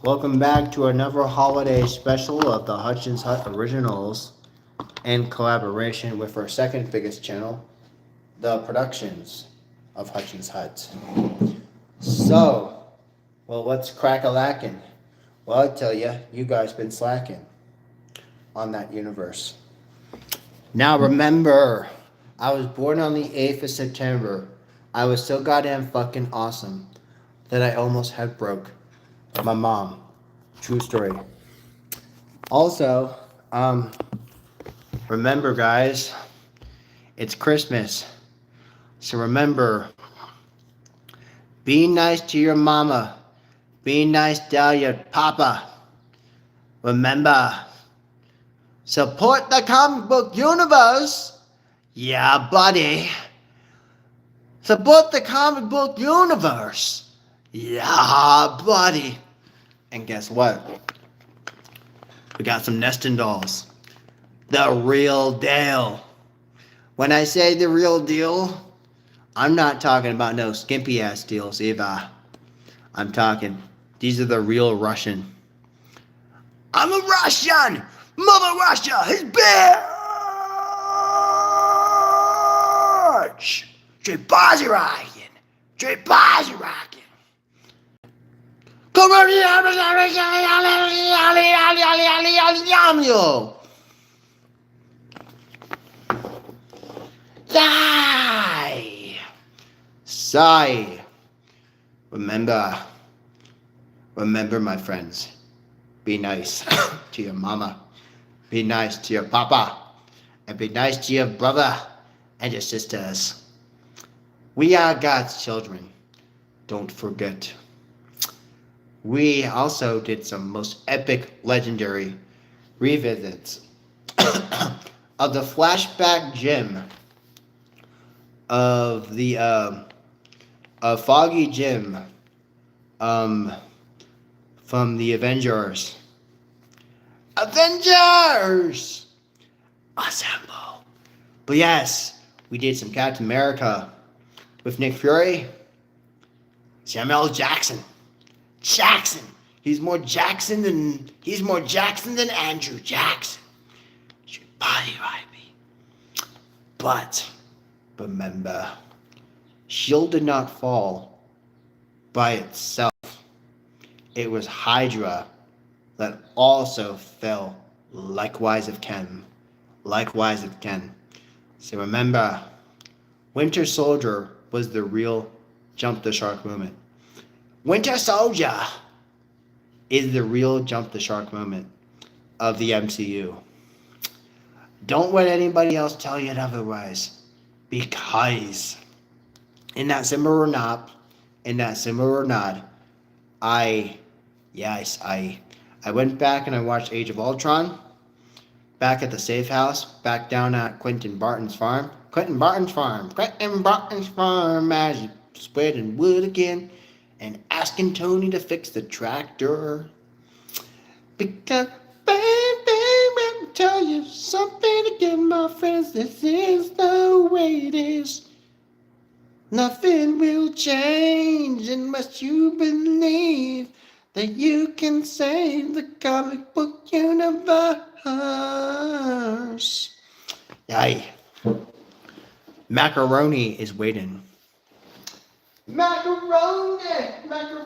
Welcome back to another holiday special of the Hutchins Hut Originals in collaboration with our second biggest channel, the productions of Hutchins Hut. So, what's crack-a-lackin'? Well, I tell you guys been slacking on that universe. Now remember, I was born on the 8th of September. I was so goddamn fucking awesome that I almost had broke my mom. True story. Also, remember guys, it's Christmas. So remember, be nice to your mama. Be nice to your papa. Remember, support the comic book universe. Yeah, buddy. Support the comic book universe. Yeah, buddy. And guess what? We got some nesting dolls. The real deal. When I say the real deal, I'm not talking about no skimpy ass deals either. I'm talking, these are the real Russian. I'm a Russian! Mother Russia is bitch! Trepazirakin! Trepazirakin! Sigh! Sigh! Remember my friends. Be nice to your mama. Be nice to your papa. And be nice to your brother and your sisters. We are God's children. Don't forget. We also did some most epic, legendary revisits of the flashback gym of the Foggy Jim from the Avengers. Avengers! Assemble. But yes, we did some Captain America with Nick Fury. Samuel Jackson. Jackson. He's more Jackson than Andrew Jackson. Should body right me. But remember, Shield did not fall by itself. It was Hydra that also fell likewise of Ken. So remember, Winter Soldier was the real jump the shark moment. Winter Soldier is the real jump the shark moment of the MCU. Don't let anybody else tell you otherwise. Because in that similar or not, I went back and I watched Age of Ultron, back at the safe house, back down at Quentin Barton's farm, as he spreading wood again, and asking Tony to fix the tractor. Because, baby, let me tell you something again, my friends, this is the way it is. Nothing will change unless you believe that you can save the comic book universe. Aye. Macaroni is waiting. Macaroni, baby.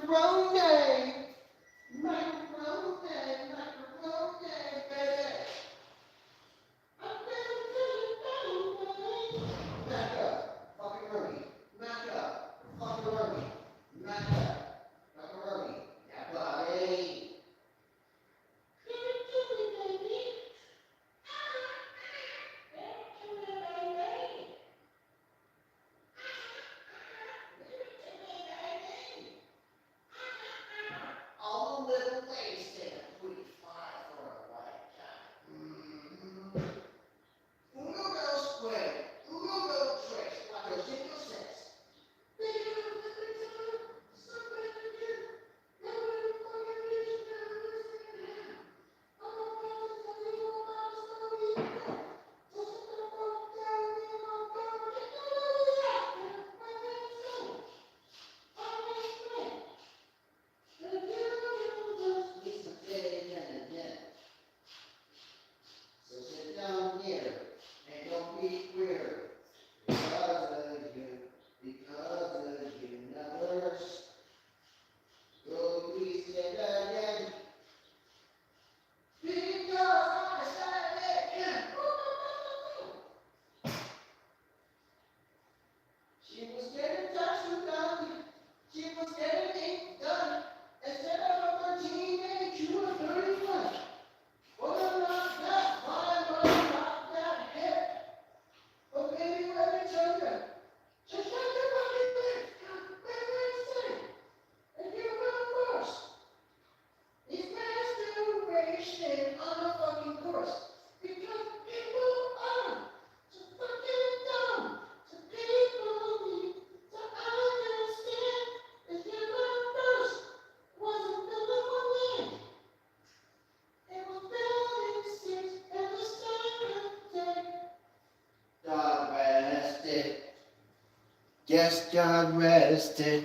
just got rested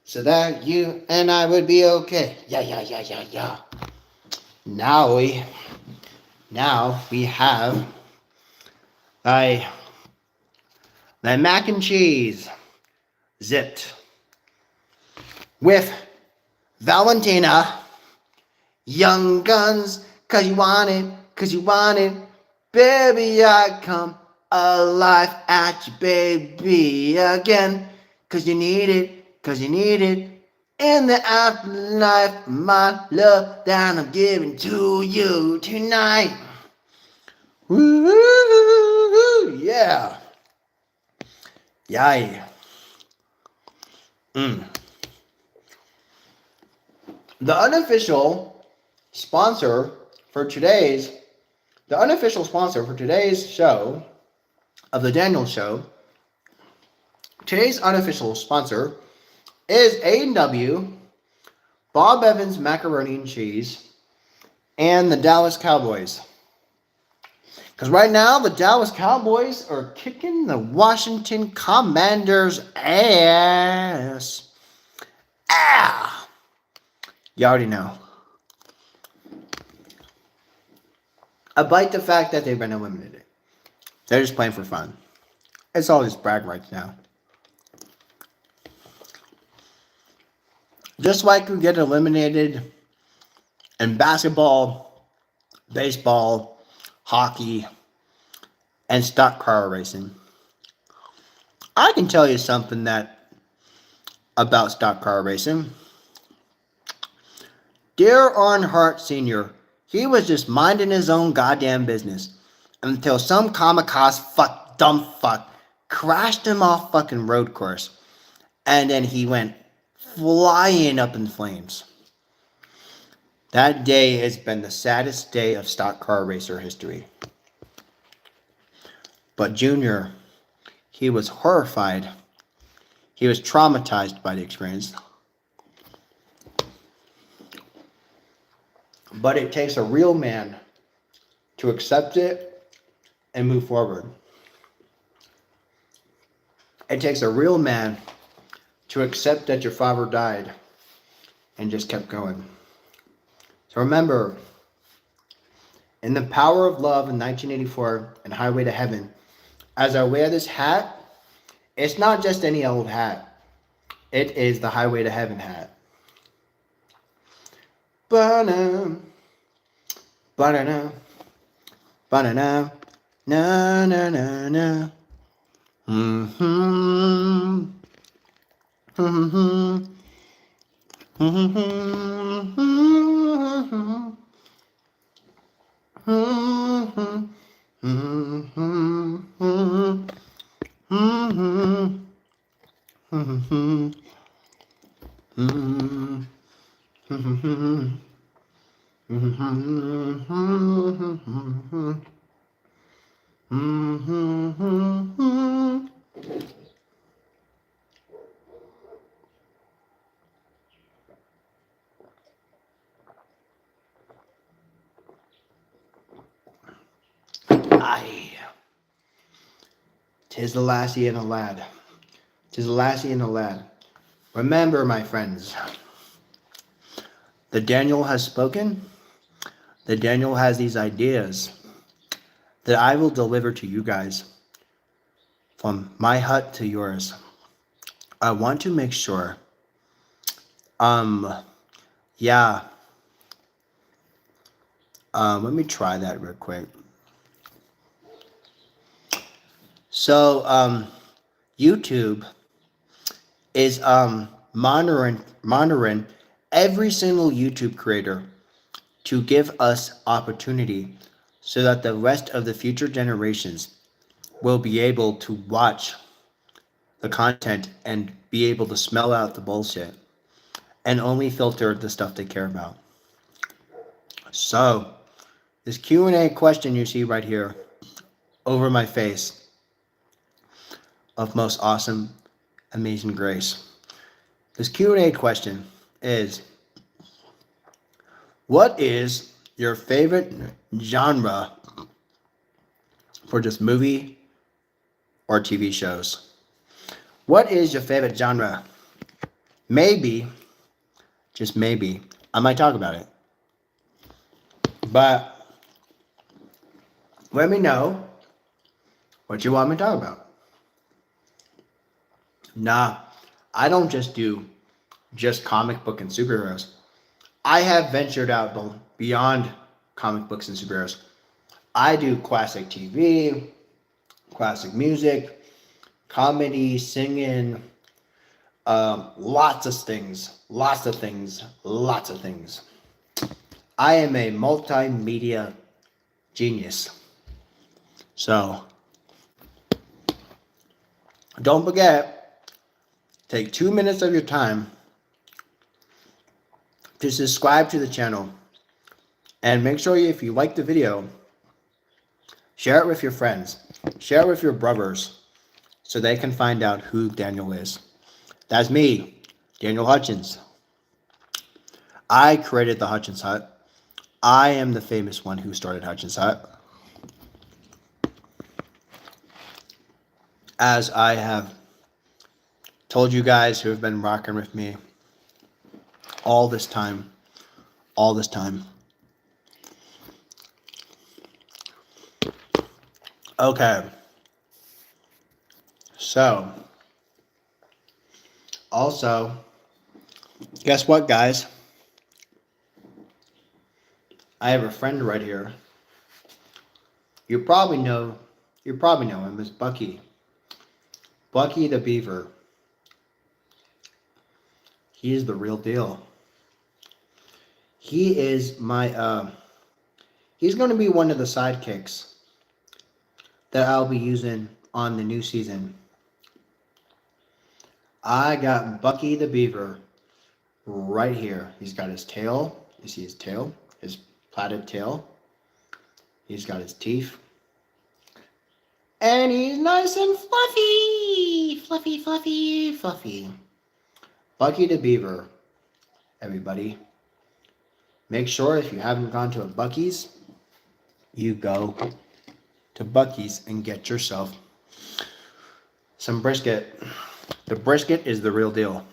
so that you and I would be okay. Yeah. Now we have my mac and cheese zipped with Valentina, Young Guns, cause you want it, baby, I come alive at you, baby, again, cause you need it, in the afterlife, my love that I'm giving to you tonight. Woo, yeah. Yay. The unofficial sponsor for today's show of the Daniel Show, today's unofficial sponsor is A&W, Bob Evans Macaroni and Cheese, and the Dallas Cowboys. Because right now, the Dallas Cowboys are kicking the Washington Commanders' ass. Ah! You already know. I bite the fact that they've been eliminated. They're just playing for fun. It's all just brag rights now. Just like we get eliminated in basketball, baseball, hockey, and stock car racing. I can tell you something about stock car racing. Dale Earnhardt Sr., he was just minding his own goddamn business until some kamikaze dumb fuck crashed him off fucking road course, and then he went flying up in flames. That day has been the saddest day of stock car racer history. But Junior, he was horrified. He was traumatized by the experience. But it takes a real man to accept it and move forward. It takes a real man to accept that your father died and just kept going. So remember, in The Power of Love in 1984 and Highway to Heaven, as I wear this hat, it's not just any old hat. It is the Highway to Heaven hat. Ba-na, ba-na-na, ba-na-na, na-na-na-na. Mm-hmm. Mm-hmm. Aye. 'Tis the lassie and the lad. 'Tis the lassie and the lad. Remember, my friends, the Daniel has spoken. The Daniel has these ideas that I will deliver to you guys from my hut to yours. I want to make sure. Yeah. Let me try that real quick. So, YouTube is monitoring every single YouTube creator to give us opportunity so that the rest of the future generations will be able to watch the content and be able to smell out the bullshit and only filter the stuff they care about. So, this Q&A question you see right here over my face of most awesome, amazing grace. This Q&A question is, what is your favorite genre for just movie or TV shows? What is your favorite genre? Maybe, just maybe, I might talk about it. But let me know what you want me to talk about. Nah, I don't just do just comic book and superheroes. I have ventured out beyond comic books and superheroes. I do classic TV, classic music, comedy, singing, lots of things, lots of things, lots of things. I am a multimedia genius. So, don't forget, take 2 minutes of your time to subscribe to the channel. And make sure if you like the video, share it with your friends. Share it with your brothers so they can find out who Daniel is. That's me, Daniel Hutchins. I created the Hutchins Hut. I am the famous one who started Hutchins Hut. As I have told you guys who have been rocking with me all this time. Okay. So, also, guess what, guys? I have a friend right here. You probably know him as Bucky. Bucky the Beaver. He is the real deal. He is he's going to be one of the sidekicks that I'll be using on the new season. I got Bucky the Beaver right here. He's got his tail. You see his tail? His plaited tail. He's got his teeth. And he's nice and fluffy. Fluffy, fluffy, fluffy. Bucky the Beaver, everybody. Make sure if you haven't gone to a Buc-ee's, you go to Buc-ee's and get yourself some brisket. The brisket is the real deal.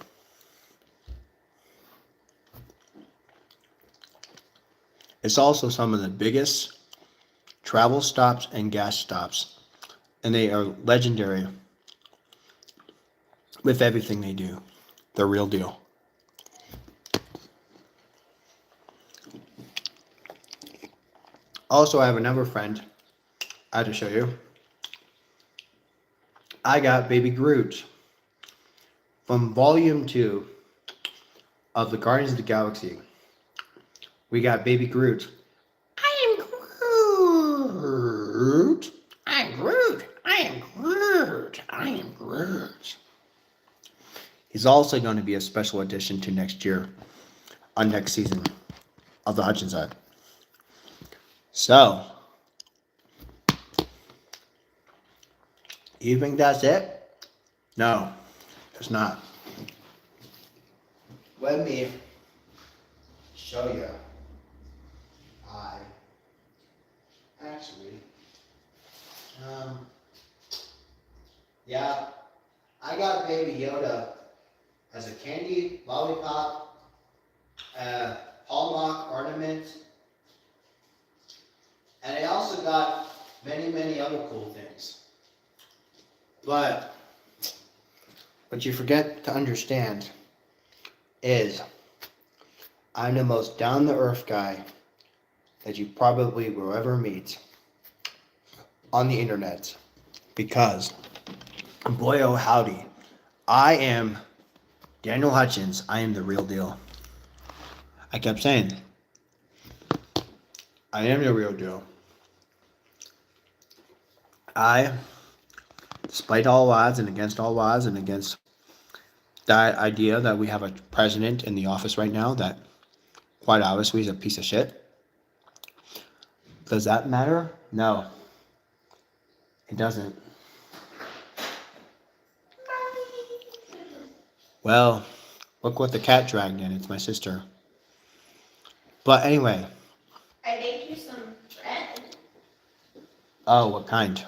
It's also some of the biggest travel stops and gas stops, and they are legendary with everything they do. The real deal. Also, I have another friend I had to show you. I got Baby Groot from Volume 2 of the Guardians of the Galaxy. We got Baby Groot. I am Groot. I'm Groot. I am Groot. I am Groot. He's also going to be a special addition to next year, on next season of the Hutchins Hut. So, you think that's it? No, it's not. Let me show you. I actually, yeah, I got Baby Yoda as a candy lollipop, hallmark ornament, and I also got many, many other cool things. But what you forget to understand is I'm the most down-to-earth guy that you probably will ever meet on the internet. Because, boy oh howdy, I am Daniel Hutchins. I am the real deal. I kept saying, I am the real deal. I, despite all odds and against all odds and against that idea that we have a president in the office right now that quite obviously is a piece of shit. Does that matter? No. It doesn't. Well, look what the cat dragged in. It's my sister. But anyway. I baked you some bread. Oh, what kind?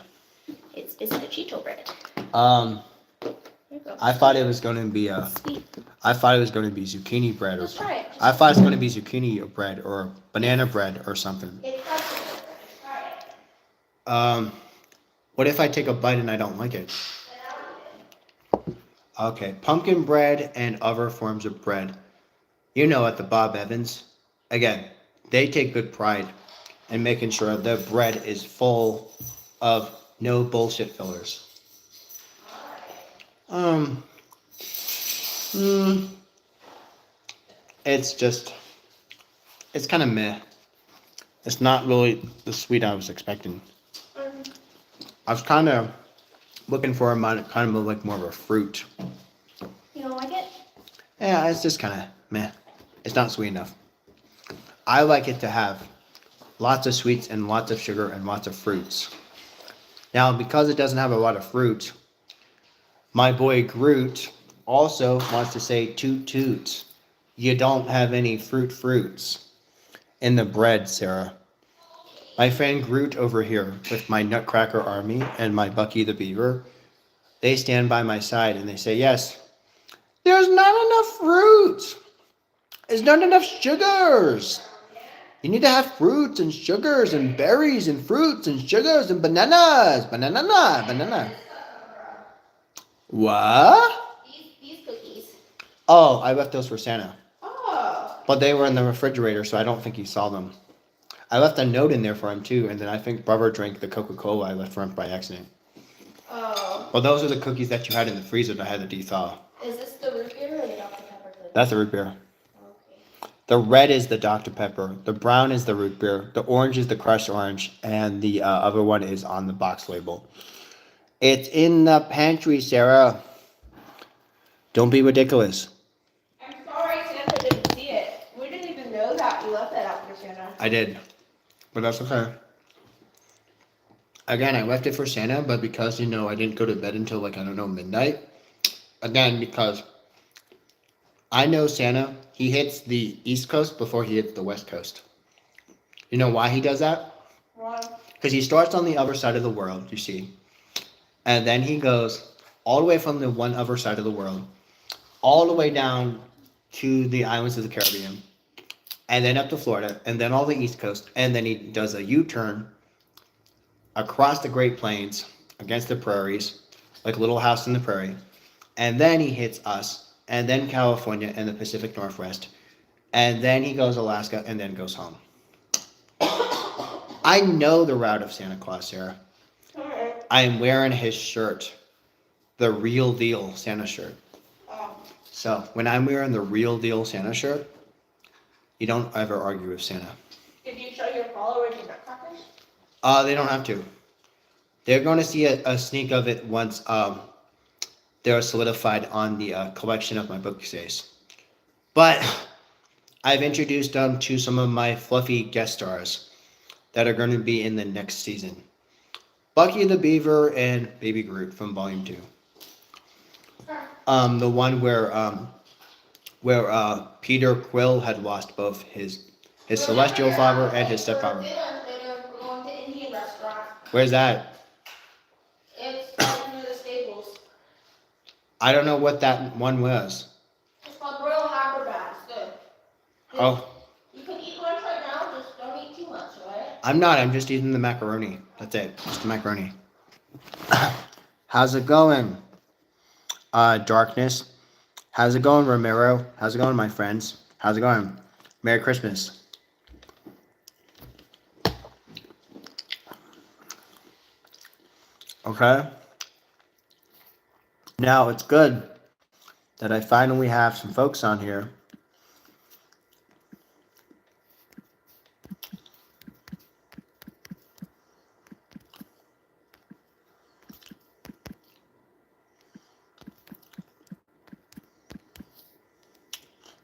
It's pistachito bread. Here you go. I thought it was going to be Sweet. I thought it was going to be zucchini bread or Just try it. I thought it was going to be zucchini bread or banana bread or something. It's not so good. Just try it. What if I take a bite and I don't like it? Then I'll eat it. Okay, pumpkin bread and other forms of bread. You know, at the Bob Evans, again, they take good pride in making sure the bread is full of no bullshit fillers. It's kind of meh. It's not really the sweet I was expecting. I was kind of looking for kind of like more of a fruit. You don't like it? Yeah, it's just kind of meh. It's not sweet enough. I like it to have lots of sweets and lots of sugar and lots of fruits. Now, because it doesn't have a lot of fruit, my boy Groot also wants to say toot toot. You don't have any fruits in the bread, Sarah. My friend Groot over here with my Nutcracker Army and my Bucky the Beaver, they stand by my side and they say, yes, there's not enough fruit. There's not enough sugars. You need to have fruits and sugars and berries and fruits and sugars and bananas. Banana. What? These cookies. Oh, I left those for Santa. Oh. But they were in the refrigerator, so I don't think he saw them. I left a note in there for him, too, and then I think Bubba drank the Coca-Cola I left for him by accident. Oh. Well, those are the cookies that you had in the freezer that I had to de-thaw. Is this the root beer or the Dr. Pepper cookie? That's the root beer. Okay. The red is the Dr. Pepper. The brown is the root beer. The orange is the crushed orange. And the other one is on the box label. It's in the pantry, Sarah. Don't be ridiculous. I'm sorry Santa didn't see it. We didn't even know that you left that out for Santa. I did. But that's okay. Again, I left it for Santa, but because, I didn't go to bed until midnight. Again, because I know Santa, he hits the East Coast before he hits the West Coast. You know why he does that? Why? Because he starts on the other side of the world, you see. And then he goes all the way from the one other side of the world, all the way down to the islands of the Caribbean, and then up to Florida, and then all the East Coast, and then he does a U-turn across the Great Plains, against the prairies, like Little House in the Prairie, and then he hits us, and then California and the Pacific Northwest, and then he goes Alaska, and then goes home. I know the route of Santa Claus, Sarah. I am wearing his shirt, the real deal Santa shirt. So when I'm wearing the real deal Santa shirt, you don't ever argue with Santa. Did you show your followers your nutcrackers? They don't have to. They're going to see a sneak of it once they're solidified on the collection of my bookcase. But I've introduced them to some of my fluffy guest stars that are going to be in the next season. Bucky the Beaver and Baby Groot from Volume 2. The one where Peter Quill had lost both his celestial father and his stepfather. We're going to Indian restaurant. Where's that? It's near the stables. I don't know what that one was. It's called Royal Hyderabad. It's good. Oh, You can eat lunch right now, just don't eat too much, alright? I'm not. I'm just eating the macaroni. That's it. Just the macaroni. How's it going? Darkness. How's it going, Romero? How's it going, my friends? How's it going? Merry Christmas. Okay. Now, it's good that I finally have some folks on here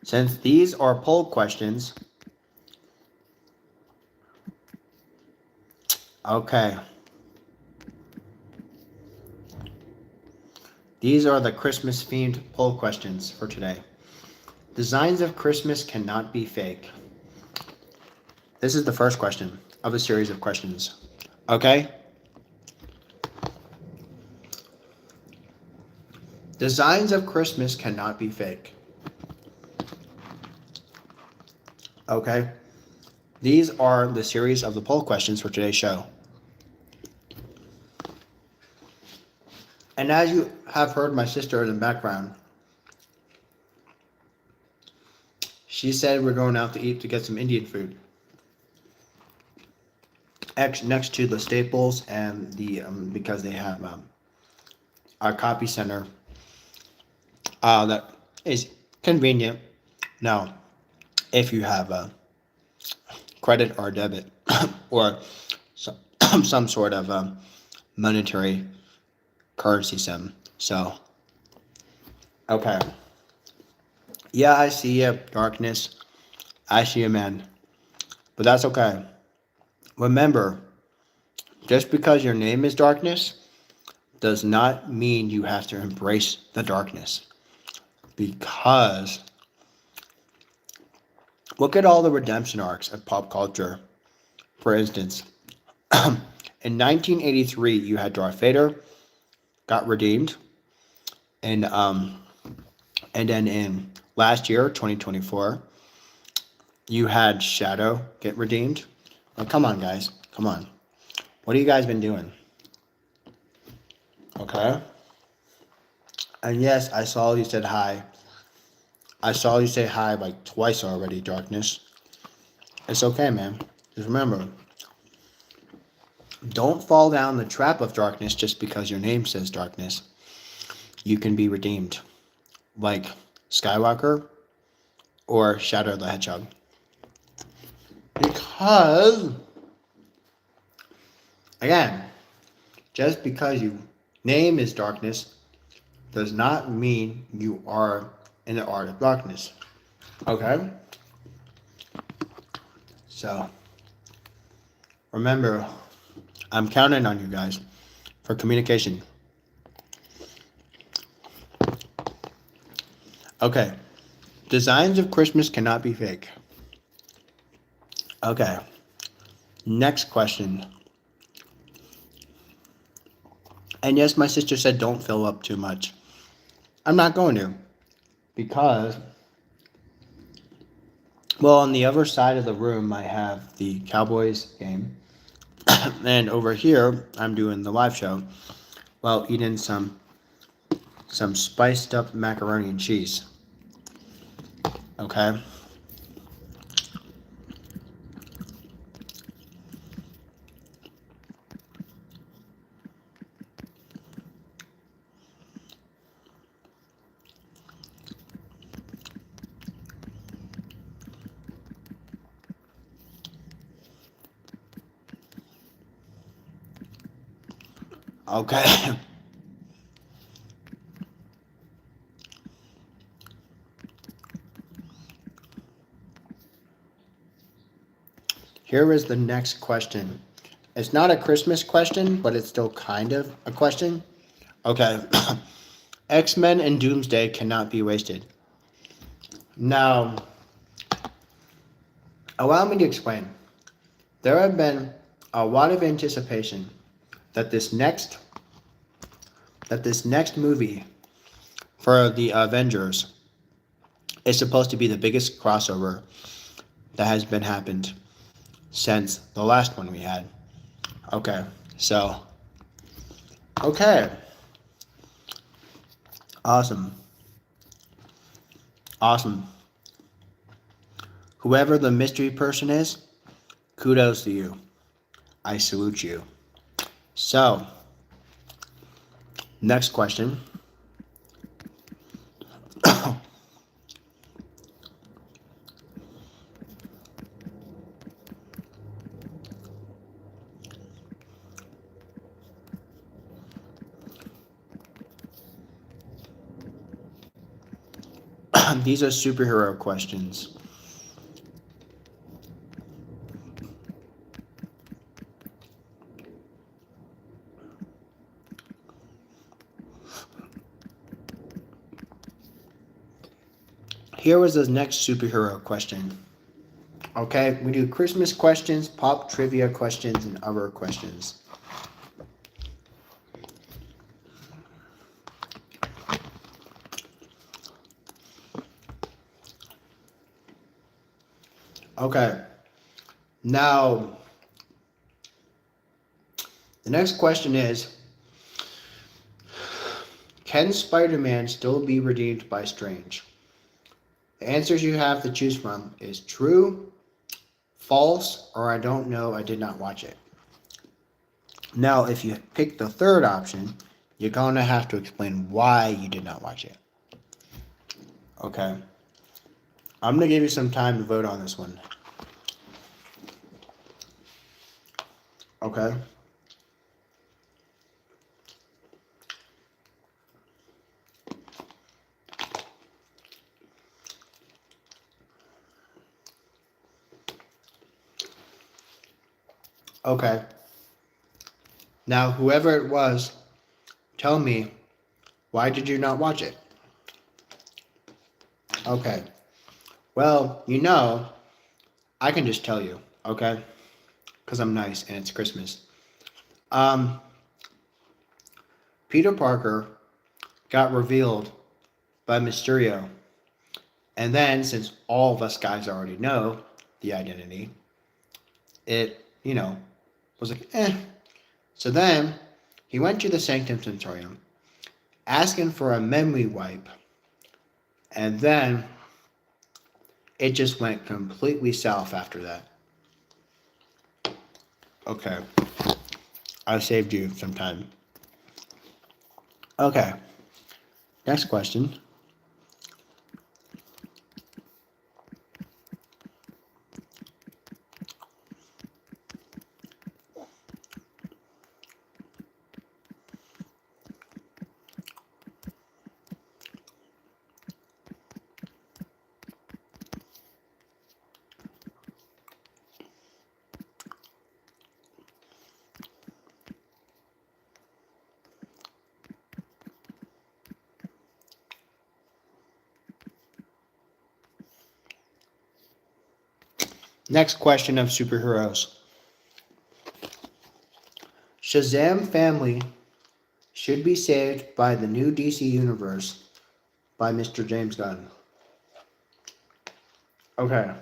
since these are poll questions. Okay. These are the Christmas-themed poll questions for today. Designs of Christmas cannot be fake. This is the first question of a series of questions. Okay? Designs of Christmas cannot be fake. Okay? These are the series of the poll questions for today's show. And as you have heard my sister in the background, she said we're going out to eat to get some Indian food. Next to the Staples and the because they have our copy center that is convenient. Now, if you have a credit or debit or some, some sort of monetary currency sim. So, okay. Yeah, I see you, darkness. I see you, man. But that's okay. Remember, just because your name is darkness does not mean you have to embrace the darkness. Because look at all the redemption arcs of pop culture. For instance, in 1983, you had Darth Vader got redeemed, and then in last year, 2024, you had Shadow get redeemed. Like, come on, guys, come on. What have you guys been doing? Okay. And yes, I saw you said hi. I saw you say hi like twice already, darkness. It's okay, man. Just remember, don't fall down the trap of darkness just because your name says darkness. You can be redeemed, like Skywalker or Shadow the Hedgehog. Because, again, just because your name is darkness does not mean you are in the art of darkness. Okay? So, remember, I'm counting on you guys for communication. Okay. Designs of Christmas cannot be fake. Okay. Next question. And yes, my sister said don't fill up too much. I'm not going to. Because, well, on the other side of the room, I have the Cowboys game. And over here, I'm doing the live show while eating some spiced up macaroni and cheese. Okay? Okay. Here is the next question. It's not a Christmas question, but it's still kind of a question. Okay. X-Men and Doomsday cannot be wasted. Now, allow me to explain. There have been a lot of anticipation that this next movie for the Avengers is supposed to be the biggest crossover that has been happened since the last one we had. Okay, so okay. Awesome. Whoever the mystery person is, kudos to you. I salute you. So, next question. These are superhero questions. Here was the next superhero question. Okay, we do Christmas questions, pop trivia questions, and other questions. Okay. Now, the next question is, can Spider-Man still be redeemed by Strange? The answers you have to choose from is true, false, or I don't know, I did not watch it. Now, if you pick the third option, you're going to have to explain why you did not watch it. Okay. I'm going to give you some time to vote on this one. Okay. Okay. Now, whoever it was, tell me, why did you not watch it? Okay. Well, I can just tell you, okay? Because I'm nice and it's Christmas. Um, Peter Parker got revealed by Mysterio. And then, since all of us guys already know the identity, it, was like, eh. So then, he went to the Sanctum Sanctorum, asking for a memory wipe. And then, it just went completely south after that. Okay. I saved you some time. Okay. Next question. Next question of superheroes. Shazam family should be saved by the new DC universe by Mr. James Gunn. Okay.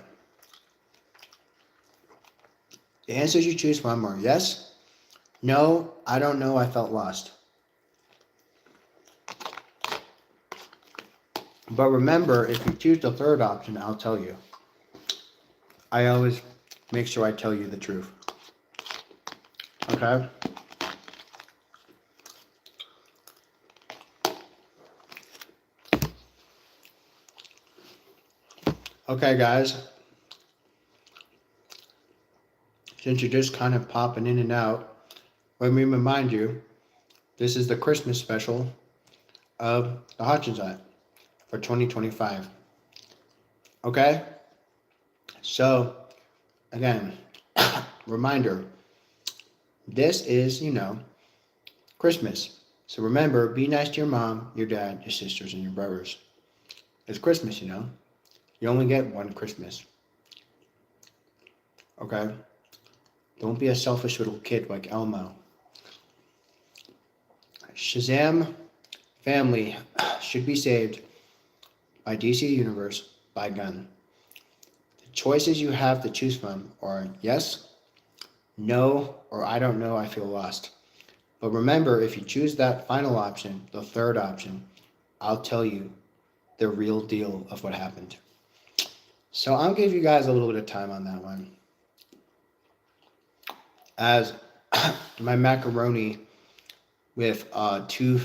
The answers you choose from are yes, no, I don't know, I felt lost. But remember, if you choose the third option, I'll tell you. I always make sure I tell you the truth. Okay? Okay, guys. Since you're just kind of popping in and out, let me remind you, this is the Christmas special of the Hutchins Hut for 2025. Okay? So, again, reminder, this is, Christmas. So remember, be nice to your mom, your dad, your sisters, and your brothers. It's Christmas, You only get one Christmas. Okay? Don't be a selfish little kid like Elmo. Shazam family should be saved by DC Universe by Gunn. The choices you have to choose from are yes, no, or I don't know, I feel lost. But remember, if you choose that final option, the third option, I'll tell you the real deal of what happened. So I'll give you guys a little bit of time on that one. As my macaroni with two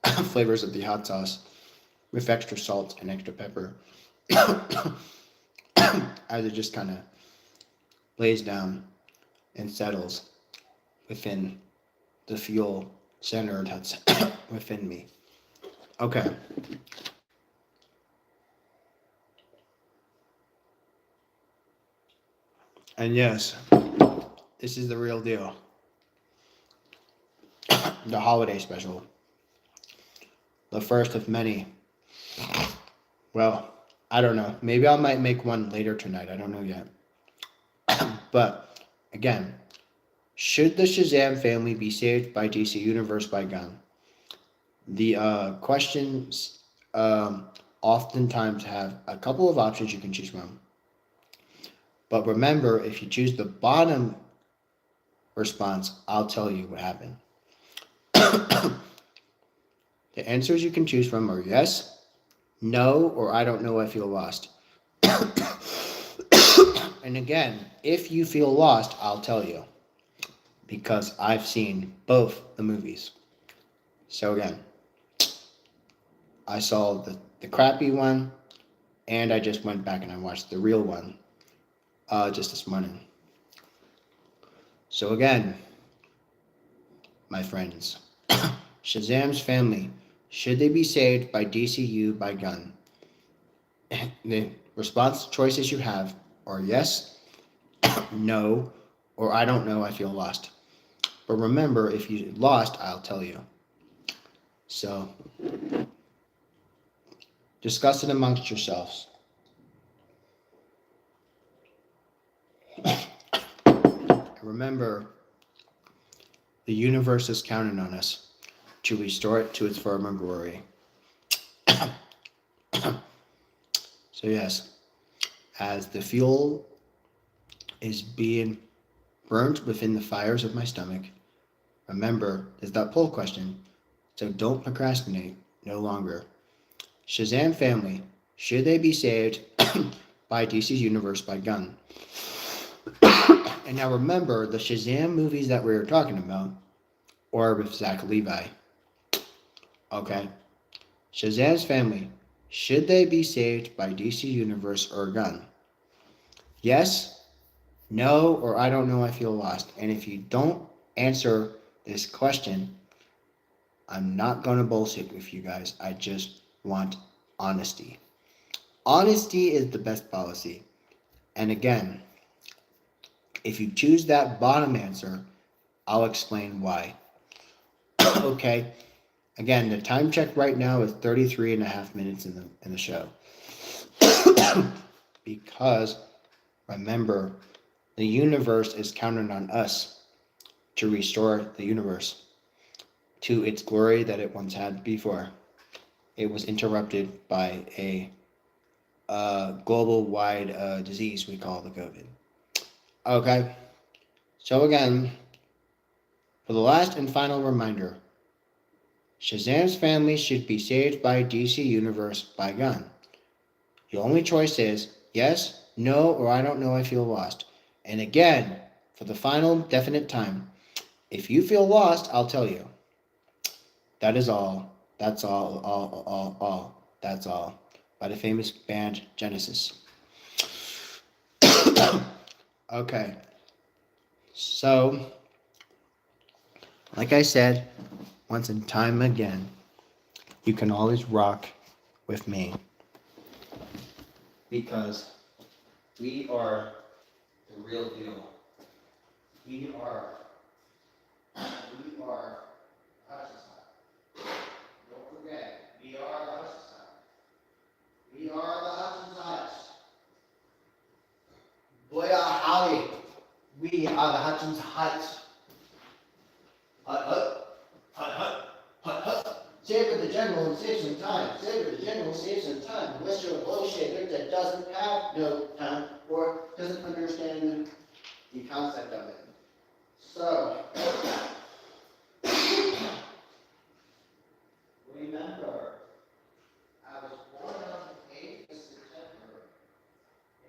flavors of the hot sauce with extra salt and extra pepper as it just kind of lays down and settles within the fuel center that's within me. Okay. And yes, this is the real deal. The holiday special. The first of many. Well, I don't know. Maybe I might make one later tonight. I don't know yet. But again, should the Shazam family be saved by DC Universe by Gunn? The questions oftentimes have a couple of options you can choose from. But remember, if you choose the bottom response, I'll tell you what happened. The answers you can choose from are yes, no, or I don't know, I feel lost. And again, if you feel lost, I'll tell you. Because I've seen both the movies. So again, I saw the crappy one, and I just went back and I watched the real one just this morning. So again, my friends, Shazam's family, should they be saved by DCU by gun? The response choices you have are yes, no, or I don't know, I feel lost. But remember, if you lost, I'll tell you. So, discuss it amongst yourselves. Remember, the universe is counting on us to restore it to its former glory. So yes, as the fuel is being burnt within the fires of my stomach, remember, there's that poll question, so don't procrastinate no longer. Shazam family, should they be saved by DC's universe by gun? And now remember, the Shazam movies that we were talking about are with Zach Levi. Okay? Shazam's family, should they be saved by DC Universe or a gun? Yes, no, or I don't know, I feel lost. And if you don't answer this question, I'm not going to bullshit with you guys. I just want honesty. Honesty is the best policy. And again, if you choose that bottom answer, I'll explain why. Okay? Again, the time check right now is 33 and a half minutes in the show. Because, remember, the universe is counting on us to restore the universe to its glory that it once had before. It was interrupted by a global-wide disease we call the COVID. Okay? So again, for the last and final reminder, Shazam's family should be saved by DC Universe by gun. The only choice is yes, no, or I don't know, I feel lost. And again, for the final definite time, if you feel lost, I'll tell you. That is all. That's all. That's all. By the famous band Genesis. Okay. So, like I said, once and time again, you can always rock with me. Because we are the real deal. We are Hutchins Hut. Don't forget, we are the Hutchins Hut. We are the Hutchins Hut. Boy, howdy. We are the Hutchins Hut. Hut, hut, hut, hut, hut, hut. Save the general and save some time. Save the general, save some time. Unless you're a bullshitter that doesn't have no time or doesn't understand the concept of it. So, remember, I was born on the 8th of September,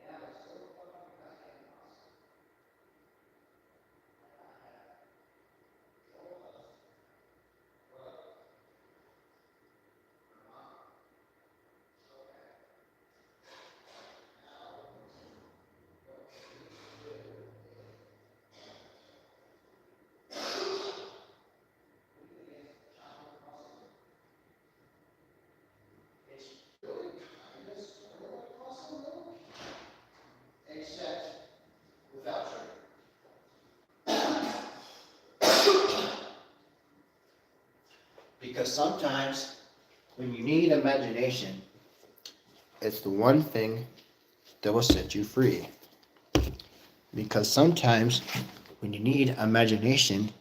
and I was so fucking goddamn awesome. Except without sugar. Because sometimes when you need imagination, it's the one thing that will set you free. Because sometimes when you need imagination,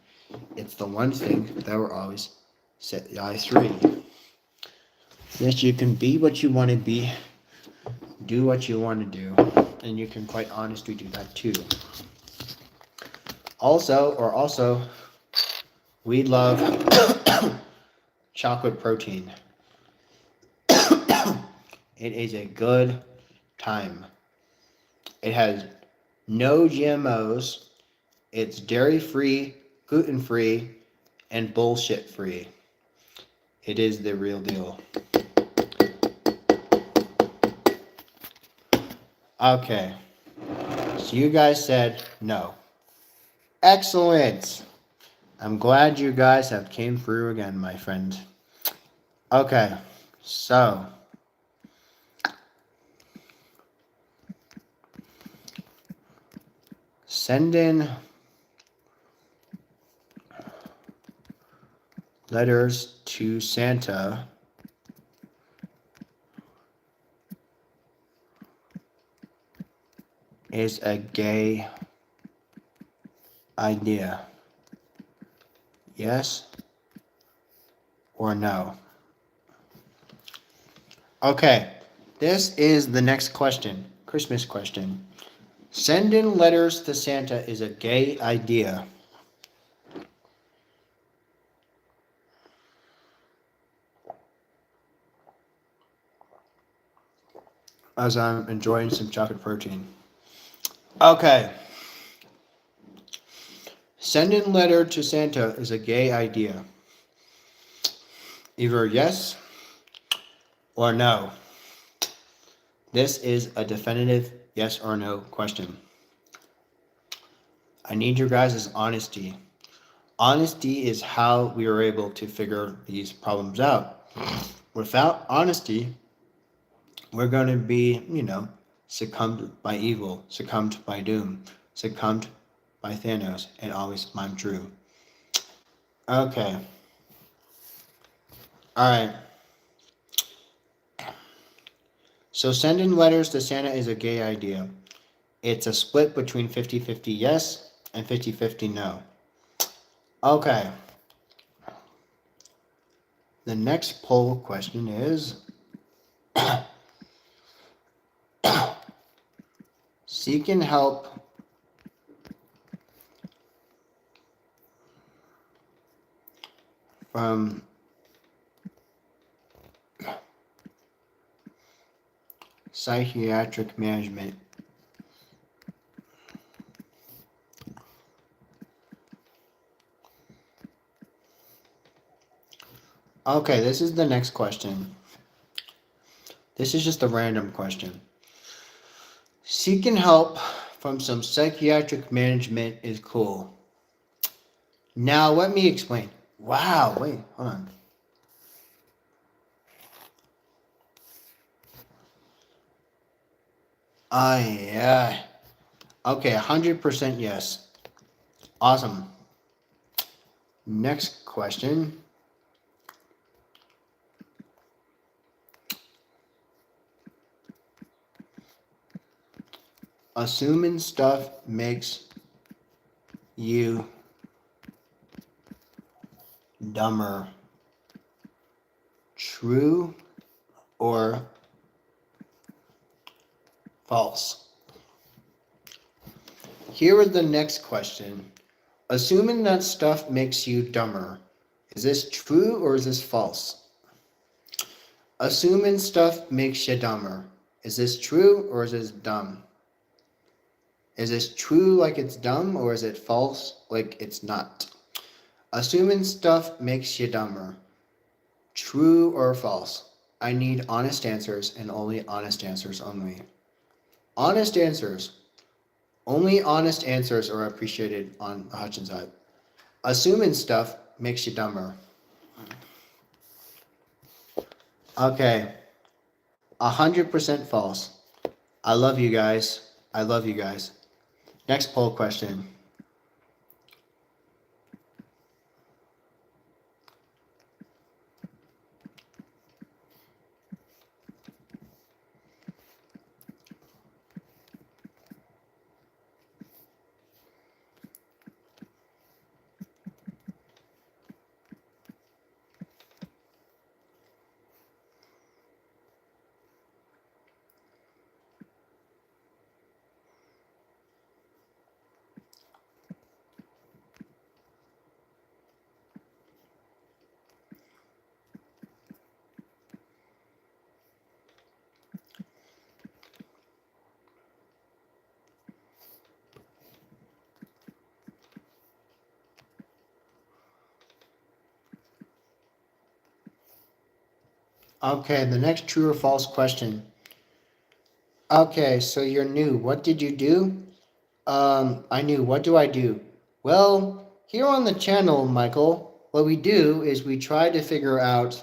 it's the one thing that will always set the eyes free. Yes, you can be what you want to be, do what you want to do, and you can quite honestly do that too. Also, we love chocolate protein. It is a good time. It has no GMOs. It's dairy free, gluten free, and bullshit free. It is the real deal. Okay. So you guys said no. Excellent. I'm glad you guys have came through again, my friend. Okay. So send in letters to Santa is a gay idea. Yes or no? Okay, this is the next question, Christmas question. Sending letters to Santa is a gay idea. As I'm enjoying some chocolate protein. Okay. Sending letter to Santa is a gay idea. Either yes or no. This is a definitive yes or no question. I need your guys' honesty. Honesty is how we are able to figure these problems out. Without honesty, we're going to be, succumbed by evil, succumbed by doom, succumbed by Thanos, and always I'm true. Okay. All right. So sending letters to Santa is a gay idea. It's a split between 50-50 yes and 50-50 no. Okay. The next poll question is seeking help from psychiatric management. Okay, this is the next question. This is just a random question. Seeking help from some psychiatric management is cool. Now, let me explain. Wow, wait, hold on. Yeah. Okay, 100% yes. Awesome. Next question. Assuming stuff makes you dumber. True or false? Here is the next question. Assuming that stuff makes you dumber. Is this true or is this false? Assuming stuff makes you dumber. Is this true or is this dumb? Is this true like it's dumb or is it false like it's not? Assuming stuff makes you dumber. True or false? I need honest answers and only honest answers only. Honest answers. Only honest answers are appreciated on Hutchins Hut. Assuming stuff makes you dumber. Okay. 100% false. I love you guys. I love you guys. Next poll question. Okay, the next true or false question. Okay, so you're new. What did you do? I knew. What do I do? Well, here on the channel, Michael, what we do is we try to figure out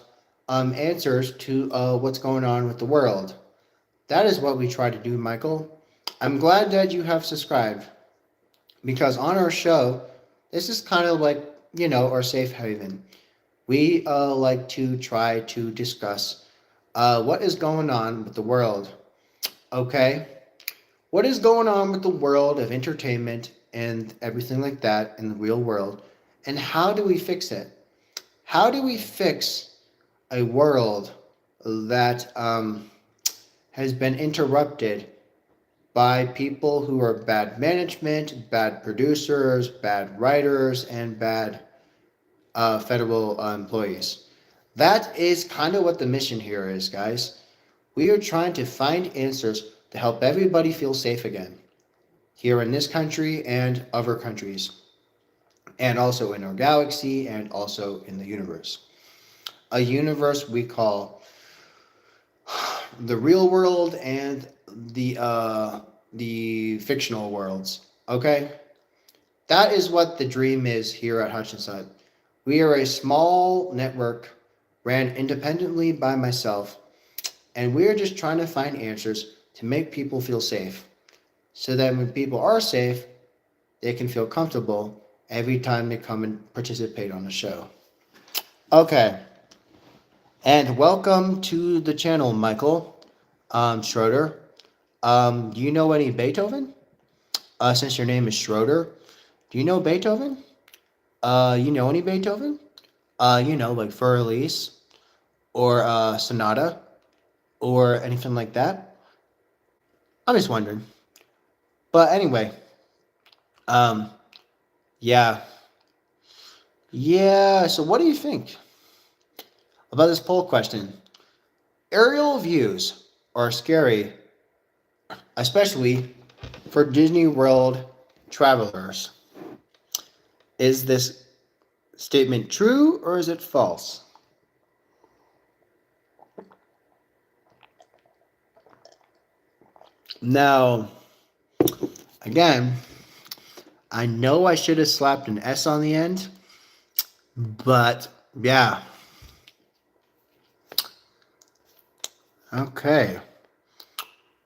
answers to what's going on with the world. That is what we try to do, Michael. I'm glad that you have subscribed because on our show, this is kind of like, our safe haven. We like to try to discuss what is going on with the world. Okay? What is going on with the world of entertainment and everything like that in the real world? And how do we fix it? How do we fix a world that has been interrupted by people who are bad management, bad producers, bad writers, and bad federal employees? That is kind of what the mission here is, guys. We are trying to find answers to help everybody feel safe again here in this country and other countries, and also in our galaxy and also in the universe. A universe we call the real world and the fictional worlds. Okay, that is what the dream is here at Hutchins Hut. We are a small network ran independently by myself, and we are just trying to find answers to make people feel safe, so that when people are safe, they can feel comfortable every time they come and participate on the show. Okay, and welcome to the channel, Michael Schroeder. Do you know any Beethoven? Since your name is Schroeder, do you know Beethoven? You know any Beethoven? Like Fur Elise or Sonata or anything like that? I'm just wondering. But anyway, um, yeah. Yeah, so what do you think about this poll question? Aerial views are scary, especially for Disney World travelers. Is this statement true or is it false? Now, again, I know I should have slapped an S on the end, but yeah. Okay.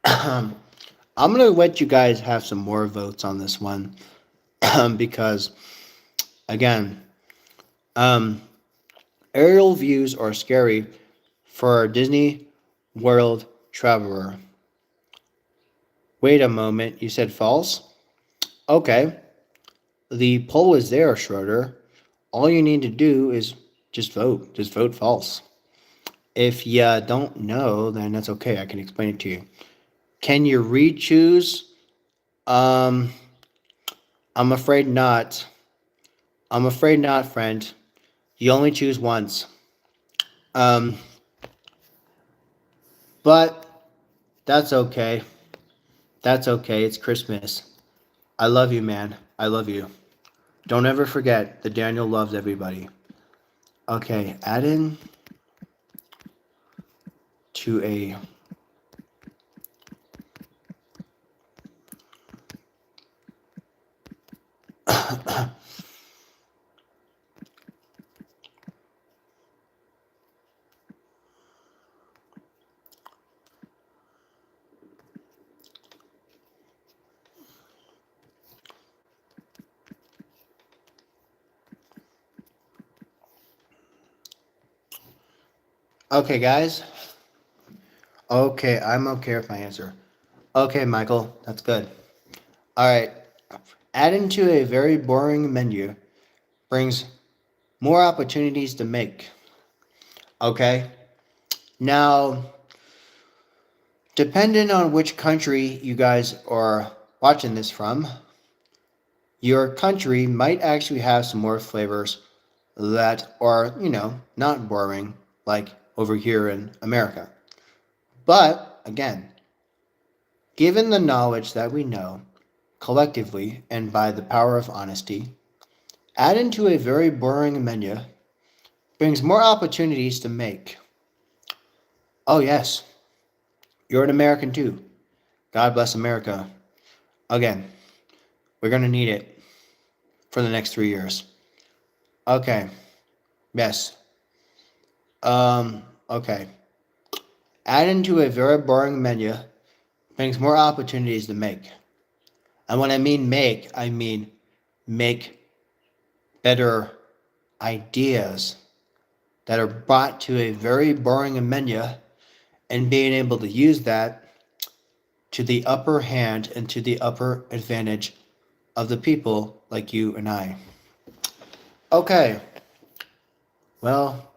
I'm going to let you guys have some more votes on this one because, again, aerial views are scary for a Disney World traveler. Wait a moment, you said false? Okay. The poll is there, Schroeder. All you need to do is just vote. Just vote false. If you don't know, then that's okay. I can explain it to you. Can you re-choose? I'm afraid not. I'm afraid not, friend. You only choose once. Um, but that's okay. That's okay. It's Christmas. I love you, man. I love you. Don't ever forget that Daniel loves everybody. Okay, add in to a Okay, guys. Okay, I'm okay with my answer. Okay, Michael, that's good. All right. Adding to a very boring menu brings more opportunities to make. Okay? Now, depending on which country you guys are watching this from, your country might actually have some more flavors that are, not boring like over here in America. But, again, given the knowledge that we know, collectively and by the power of honesty, adding to a very boring menu brings more opportunities to make. Oh, yes. You're an American too. God bless America. Again, we're going to need it for the next 3 years. Okay. Yes. Okay. Adding to a very boring menu brings more opportunities to make. And when I mean make, I mean make better ideas that are brought to a very boring menu and being able to use that to the upper hand and to the upper advantage of the people like you and I. Okay, well,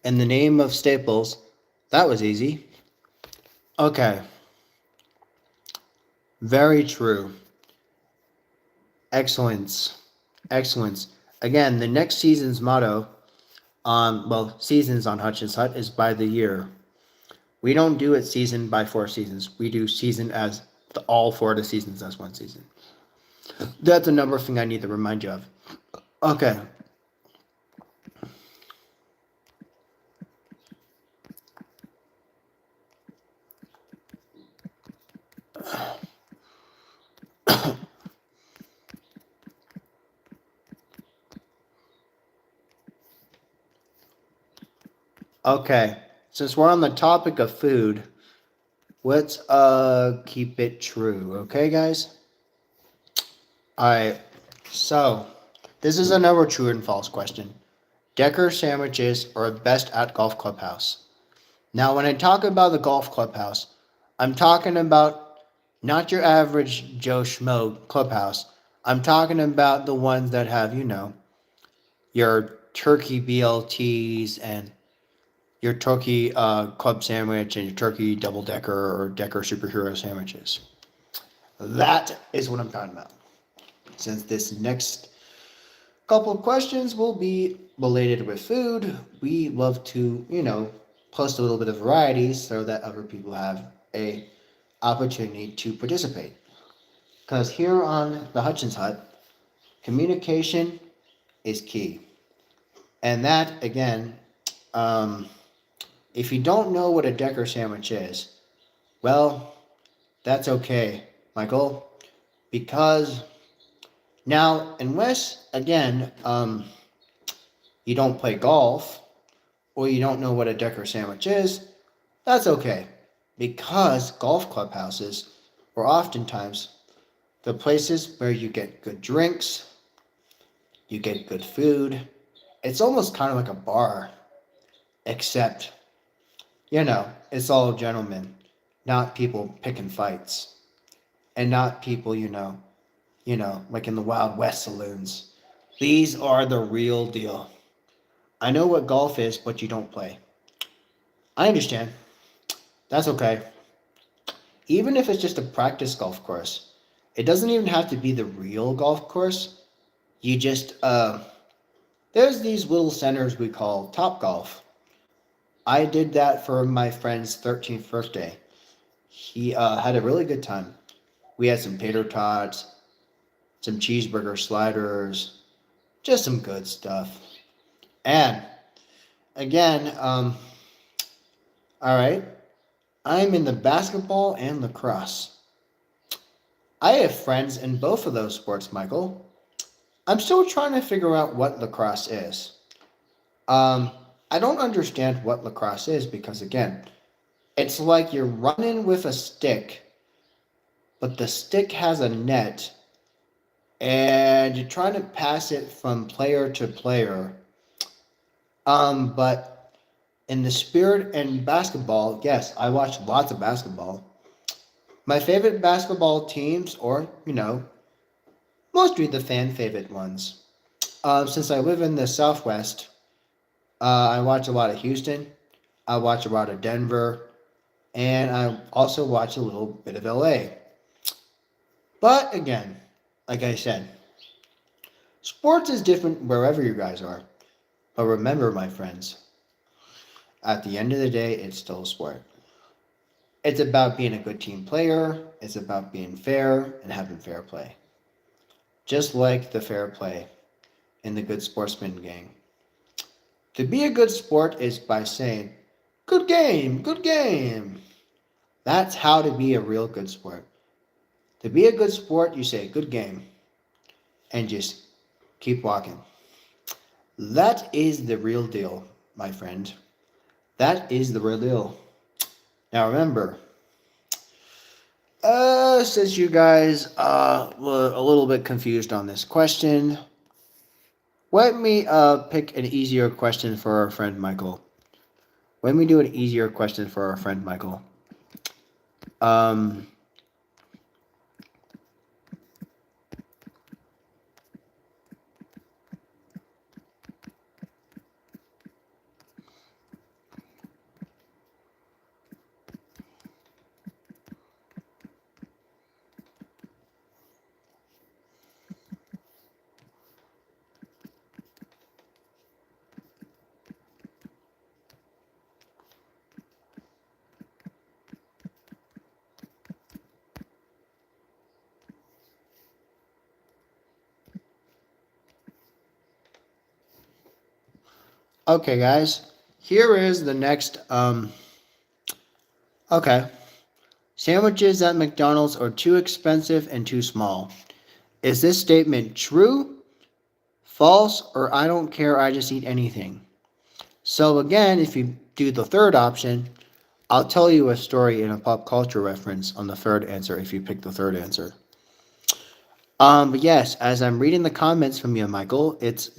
in the name of Staples, that was easy. Okay, very true. Excellence. Excellence. Again, the next season's motto seasons on Hutchins Hut is by the year. We don't do it season by 4 seasons. We do season as all 4 of the seasons as one season. That's another thing I need to remind you of. Okay. Okay. Since we're on the topic of food, let's keep it true, okay guys? Alright. So, this is another true and false question. Decker sandwiches are best at golf clubhouse. Now, when I talk about the golf clubhouse, I'm talking about not your average Joe Schmo clubhouse. I'm talking about the ones that have, your turkey BLTs and your turkey club sandwich and your turkey double decker or decker superhero sandwiches. That is what I'm talking about. Since this next couple of questions will be related with food, we love to, post a little bit of variety so that other people have a opportunity to participate. Because here on the Hutchins Hut, communication is key. And that, again, if you don't know what a Decker sandwich is, well, that's okay, Michael. Because now, unless, again, you don't play golf or you don't know what a Decker sandwich is, that's okay. Because golf clubhouses are oftentimes the places where you get good drinks, you get good food. It's almost kind of like a bar, except, it's all gentlemen, not people picking fights, and not people, like in the Wild West saloons. These are the real deal. I know what golf is, but you don't play. I understand. That's okay. Even if it's just a practice golf course, it doesn't even have to be the real golf course. You just, there's these little centers we call Top Golf. I did that for my friend's 13th birthday. He had a really good time. We had some tater tots, some cheeseburger sliders, just some good stuff. And again, all right, I'm in the basketball and lacrosse. I have friends in both of those sports, Michael. I'm still trying to figure out what lacrosse is. I don't understand what lacrosse is because, again, it's like you're running with a stick, but the stick has a net, and you're trying to pass it from player to player. But in the spirit and basketball, yes, I watch lots of basketball. My favorite basketball teams, or, mostly the fan favorite ones. Since I live in the Southwest, I watch a lot of Houston. I watch a lot of Denver. And I also watch a little bit of LA. But again, like I said, sports is different wherever you guys are. But remember, my friends, at the end of the day, it's still a sport. It's about being a good team player. It's about being fair and having fair play. Just like the fair play in the Good Sportsman gang. To be a good sport is by saying, Good game, good game. That's how to be a real good sport. To be a good sport, you say good game and just keep walking. That is the real deal, my friend. That is the real deal. Now remember, since you guys were a little bit confused on this question, let me pick an easier question for our friend Michael. Let me do an easier question for our friend Michael. Um, okay, guys. Here is the next. Okay. Sandwiches at McDonald's are too expensive and too small. Is this statement true, false, or I don't care, I just eat anything? So, again, if you do the third option, I'll tell you a story in a pop culture reference on the third answer if you pick the third answer. But yes, as I'm reading the comments from you, Michael, it's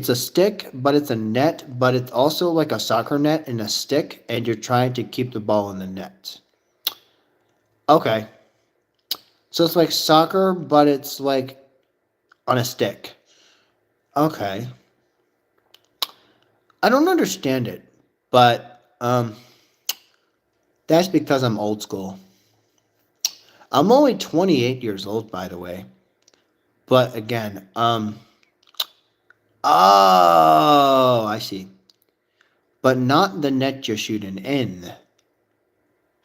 a stick, but it's a net, but it's also like a soccer net and a stick, and you're trying to keep the ball in the net. Okay, so it's like soccer, but it's like on a stick. Okay, I don't understand it, but that's because I'm old school. I'm only 28 years old, by the way. But again, oh, I see. But not the net you're shooting in.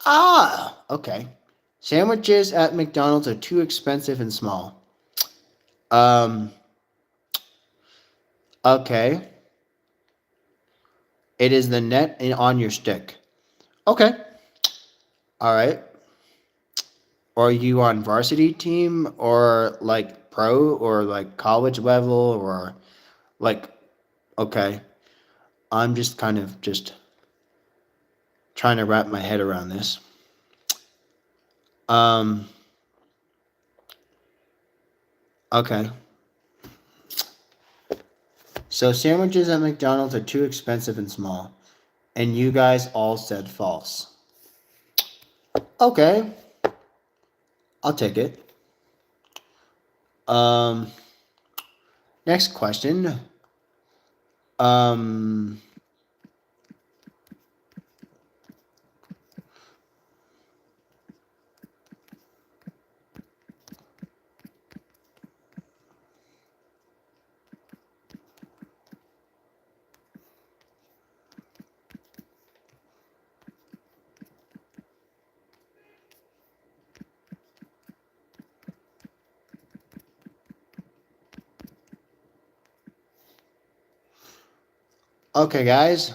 Ah, okay. Sandwiches at McDonald's are too expensive and small. Um, okay. It is the net on your stick. Okay. All right. Are you on varsity team or like pro or like college level or like okay. I'm just kind of just trying to wrap my head around this. Um okay. So sandwiches at McDonald's are too expensive and small. And you guys all said false. Okay, I'll take it. Um Next question. Um okay, guys.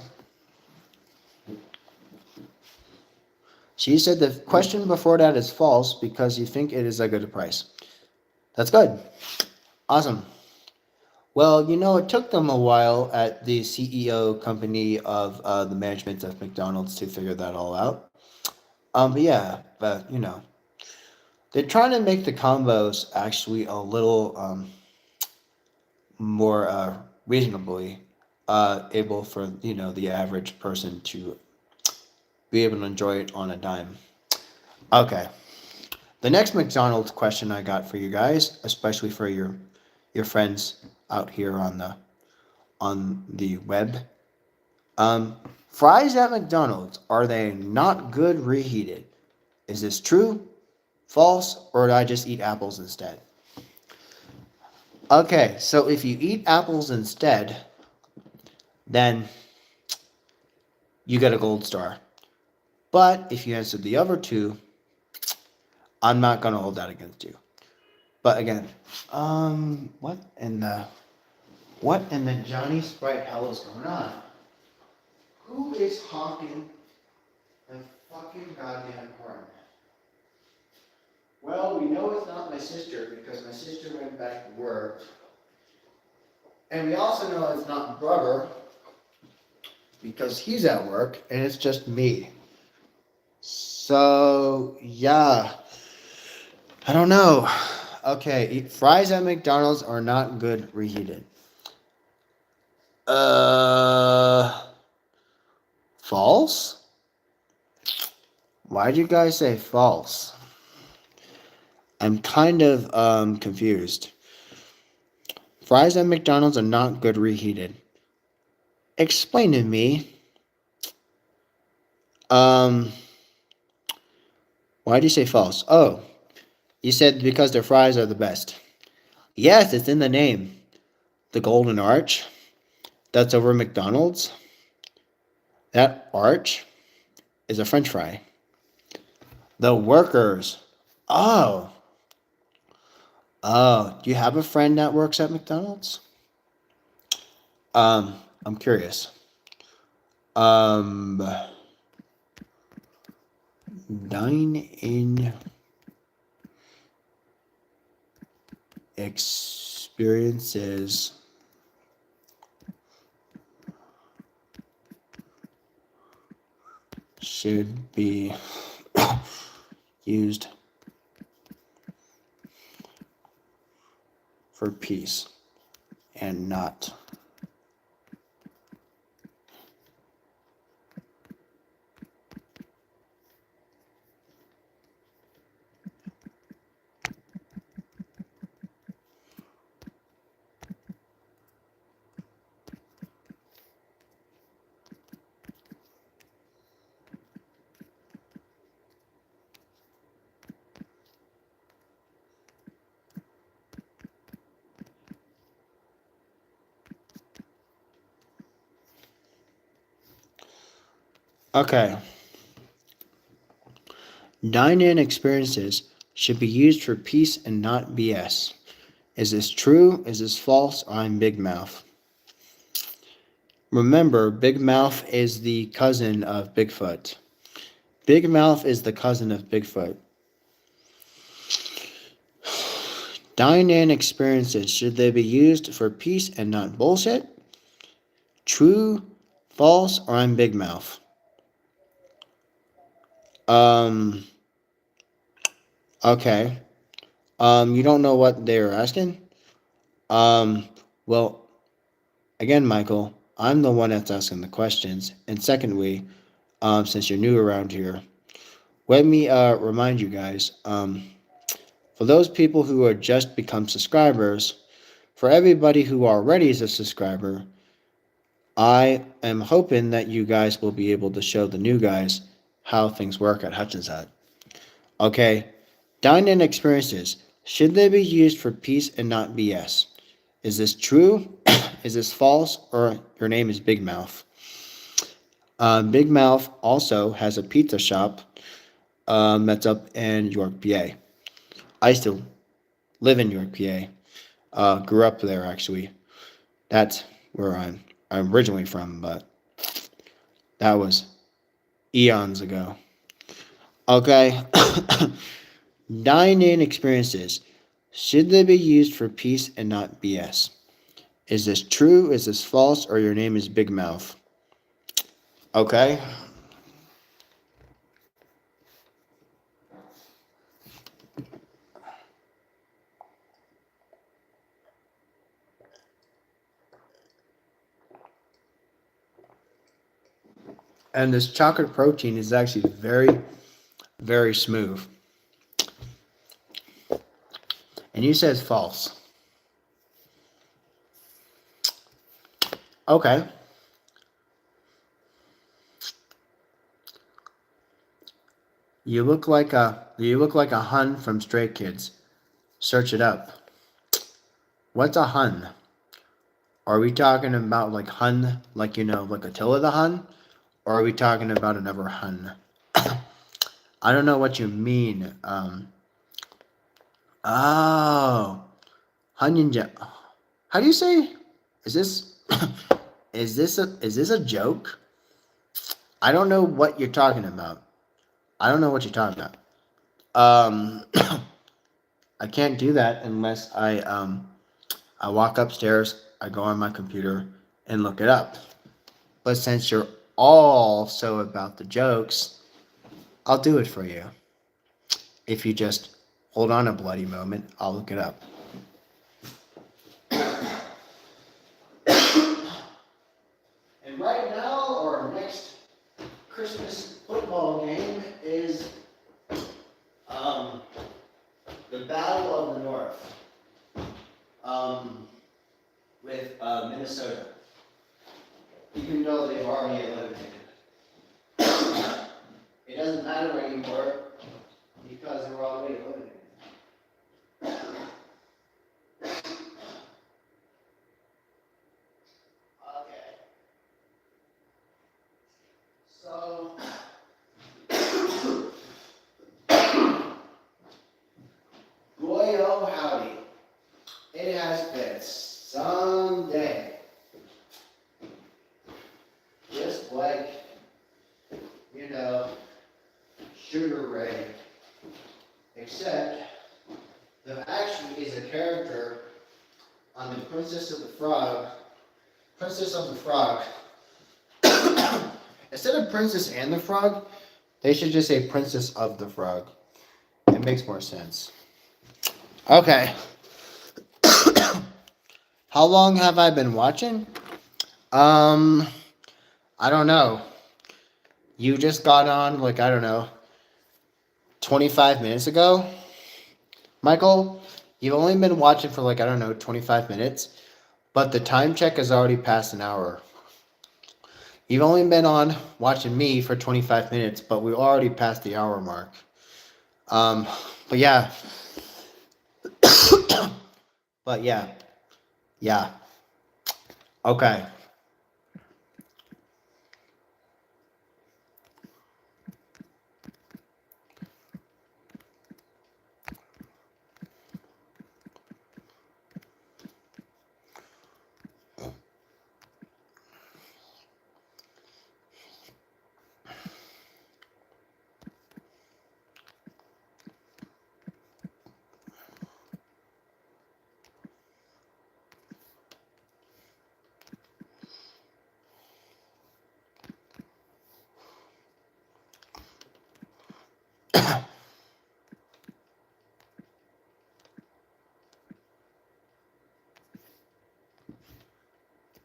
She said the question before that is false because you think it is a good price. That's good. Awesome. Well, it took them a while at the CEO company of the management of McDonald's to figure that all out. But yeah, but they're trying to make the combos actually a little more reasonably able for the average person to be able to enjoy it on a dime. Okay. The next McDonald's question I got for you guys, especially for your friends out here on the web. Fries at McDonald's, are they not good reheated? Is this true, false, or did I just eat apples instead? Okay, so if you eat apples instead, then you get a gold star. But if you answered the other two, I'm not gonna hold that against you. But again, what in the Johnny Sprite hell is going on? Who is honking the fucking goddamn horn? Well, we know it's not my sister because my sister went back to work. And we also know it's not brother because he's at work and it's just me. So, yeah. I don't know. Okay, fries at McDonald's are not good reheated. False? Why'd you guys say false? I'm kind of confused. Fries at McDonald's are not good reheated. Explain to me. Why'd you say false? Oh, you said because their fries are the best. Yes, it's in the name. The Golden Arch. That's over McDonald's. That arch is a French fry. The workers. Oh. Oh, do you have a friend that works at McDonald's? I'm curious. Um, dine-in experiences should be used for peace and not. Okay. Dine-in experiences should be used for peace and not BS. Is this true? Is this false? I'm Big Mouth. Remember, Big Mouth is the cousin of Bigfoot. Big Mouth is the cousin of Bigfoot. Dine-in experiences, should they be used for peace and not bullshit? True, false, or I'm Big Mouth? Okay. You don't know what they're asking? Well, again, Michael, I'm the one that's asking the questions. And secondly, since you're new around here, let me remind you guys, for those people who are just become subscribers, for everybody who already is a subscriber, I am hoping that you guys will be able to show the new guys how things work at Hutchins Hut. Okay, dine-in experiences, should they be used for peace and not BS? Is this true? Is this false? Or your name is Big Mouth? Big Mouth also has a pizza shop that's up in York, PA. I still live in York, PA. Grew up there actually. That's where I'm originally from, but that was eons ago. Okay. Dine-in experiences. Should they be used for peace and not BS? Is this true? Is this false? Or your name is Big Mouth? Okay. And this chocolate protein is actually very, very smooth. And you said false. Okay. You look like a Hun from Stray Kids. Search it up. What's a Hun? Are we talking about like Hun, like like Attila the Hun? Or are we talking about another Hun? I don't know what you mean. Oh, Hunyan. How do you say? Is this is this a joke? I don't know what you're talking about. I don't know what you're talking about. Um, I can't do that unless I walk upstairs, I go on my computer and look it up. But since you're all so about the jokes, I'll do it for you. If you just hold on a bloody moment, I'll look it up. And right now, our next Christmas football game is the Battle of the North with Minnesota. Even though they've already eliminated. It doesn't matter anymore because they're already eliminated. Okay. So, boy oh howdy, it has been someday. Just like, Sugar Ray. Except, there actually is a character on the Princess of the Frog. Instead of Princess and the Frog, they should just say Princess of the Frog. It makes more sense. Okay. How long have I been watching? I don't know. You just got on, 25 minutes ago? Michael, you've only been watching for 25 minutes, but the time check has already passed an hour. You've only been on watching me for 25 minutes, but we already passed the hour mark. But yeah. But yeah. Yeah. Okay.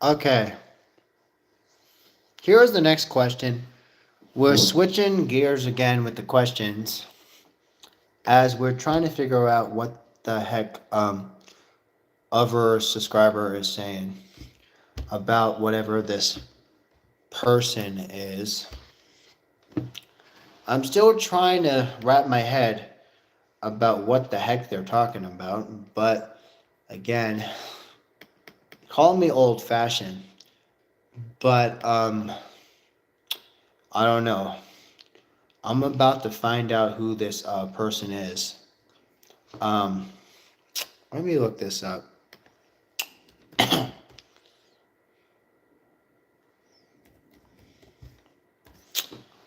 Okay. Here's the next question. We're switching gears again with the questions as we're trying to figure out what the heck other subscriber is saying about whatever this person is. I'm still trying to wrap my head about what the heck they're talking about, but again, call me old fashioned, but I don't know. I'm about to find out who this person is. Um, Let me look this up.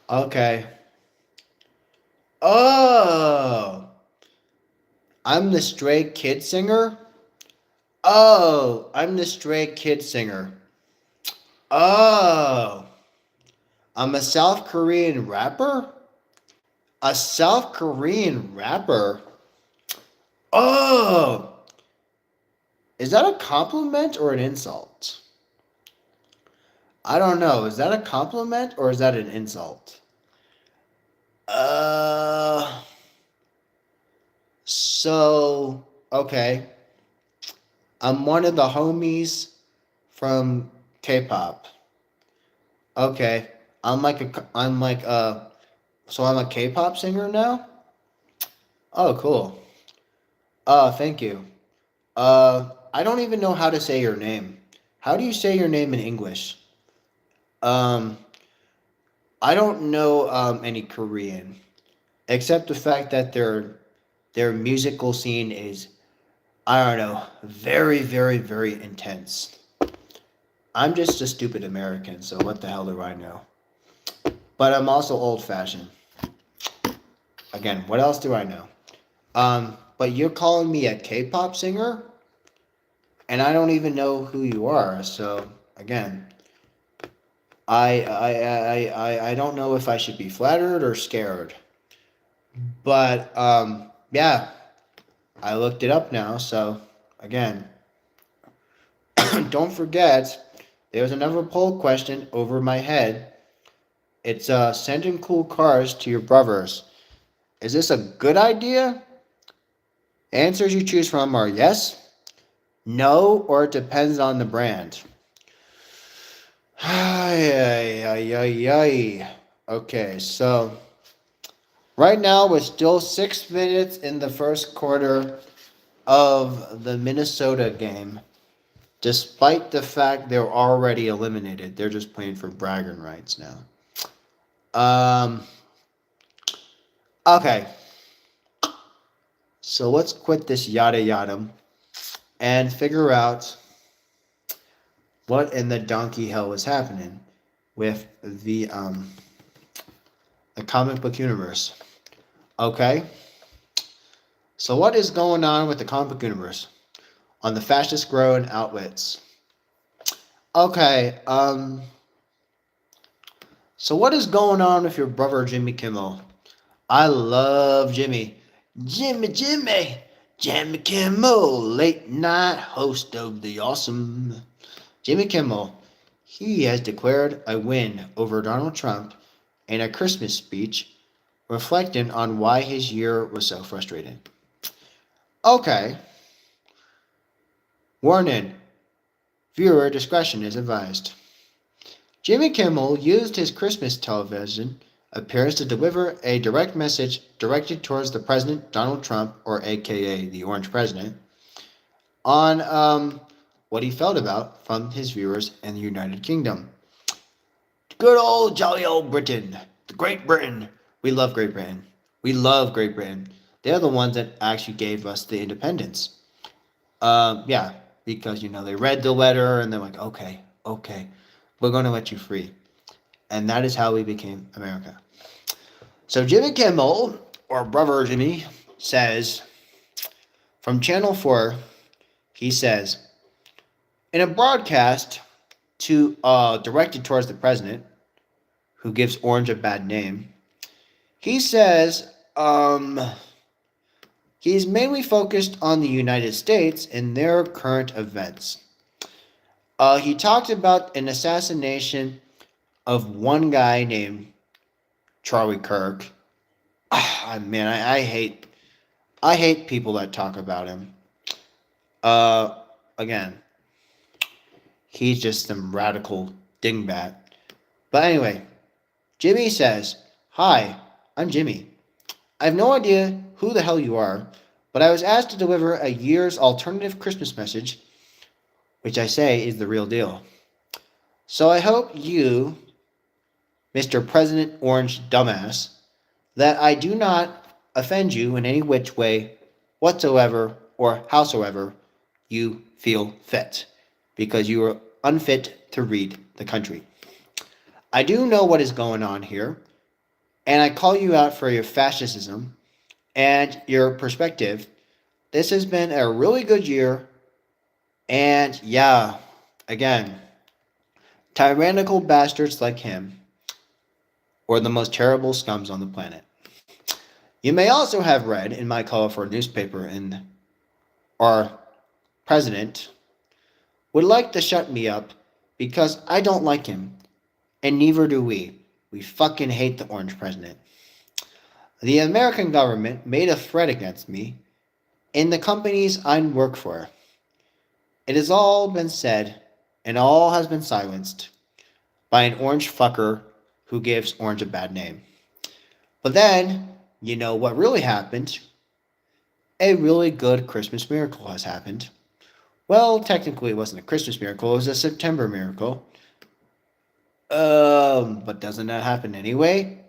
Okay. Oh, I'm the Stray Kid singer. Oh, I'm the Stray Kid singer. Oh, I'm a South Korean rapper. A South Korean rapper. Oh, is that a compliment or an insult? I don't know. Is that a compliment or is that an insult? Uh, okay. I'm one of the homies from K-pop. Okay. So I'm a K-pop singer now? Oh, cool. Thank you. I don't even know how to say your name. How do you say your name in English? Um, I don't know any Korean, except the fact that their musical scene is, I don't know, very, very, very intense. I'm just a stupid American, so what the hell do I know? but I'm also old-fashioned. Again, what else do I know? But you're calling me a K-pop singer, and I don't even know who you are. So again, I don't know if I should be flattered or scared. But yeah, I looked it up now. So again, don't forget, there's another poll question over my head. It's sending cool cars to your brothers. Is this a good idea? Answers you choose from are yes, no, or it depends on the brand. Ay, ay, ay, ay. Okay, so right now we're still 6 minutes in the first quarter of the Minnesota game. Despite the fact they're already eliminated, they're just playing for bragging rights now. Okay, so let's quit this yada yada and figure out what in the donkey hell is happening with the comic book universe. Okay, so what is going on with the comic book universe on the fastest growing outlets? Okay, so what is going on with your brother Jimmy Kimmel? I love Jimmy. Jimmy Kimmel, late night host of the awesome Jimmy Kimmel. He has declared a win over Donald Trump in a Christmas speech, reflecting on why his year was so frustrating. Okay. Warning. Viewer discretion is advised. Jimmy Kimmel used his Christmas television appearance to deliver a direct message directed towards the President Donald Trump, or AKA the Orange President, on what he felt about from his viewers in the United Kingdom. Good old jolly old Britain, the Great Britain. We love Great Britain. We love Great Britain. They're the ones that actually gave us the independence. Yeah, because they read the letter and they're like, okay, we're going to let you free, and that is how we became America. So Jimmy Kimmel, or Brother Jimmy, says from Channel 4, he says, in a broadcast to directed towards the president, who gives Orange a bad name, he says he's mainly focused on the United States and their current events. He talked about an assassination of one guy named Charlie Kirk. Man, I hate people that talk about him. Again, he's just some radical dingbat. But anyway, Jimmy says, "Hi, I'm Jimmy. I have no idea who the hell you are, but I was asked to deliver a year's alternative Christmas message, which I say is the real deal. So I hope you, Mr. President Orange Dumbass, that I do not offend you in any which way whatsoever or howsoever you feel fit, because you are unfit to read the country. I do know what is going on here, and I call you out for your fascism and your perspective. This has been a really good year, and yeah, again, tyrannical bastards like him or the most terrible scums on the planet. You may also have read in my colorful newspaper in our president would like to shut me up because I don't like him, and neither do we. We fucking hate the orange president. The American government made a threat against me in the companies I work for. It has all been said, and all has been silenced by an orange fucker who gives Orange a bad name. But then, you know what really happened? A really good Christmas miracle has happened. Well, technically it wasn't a Christmas miracle, it was a September miracle. But doesn't that happen anyway?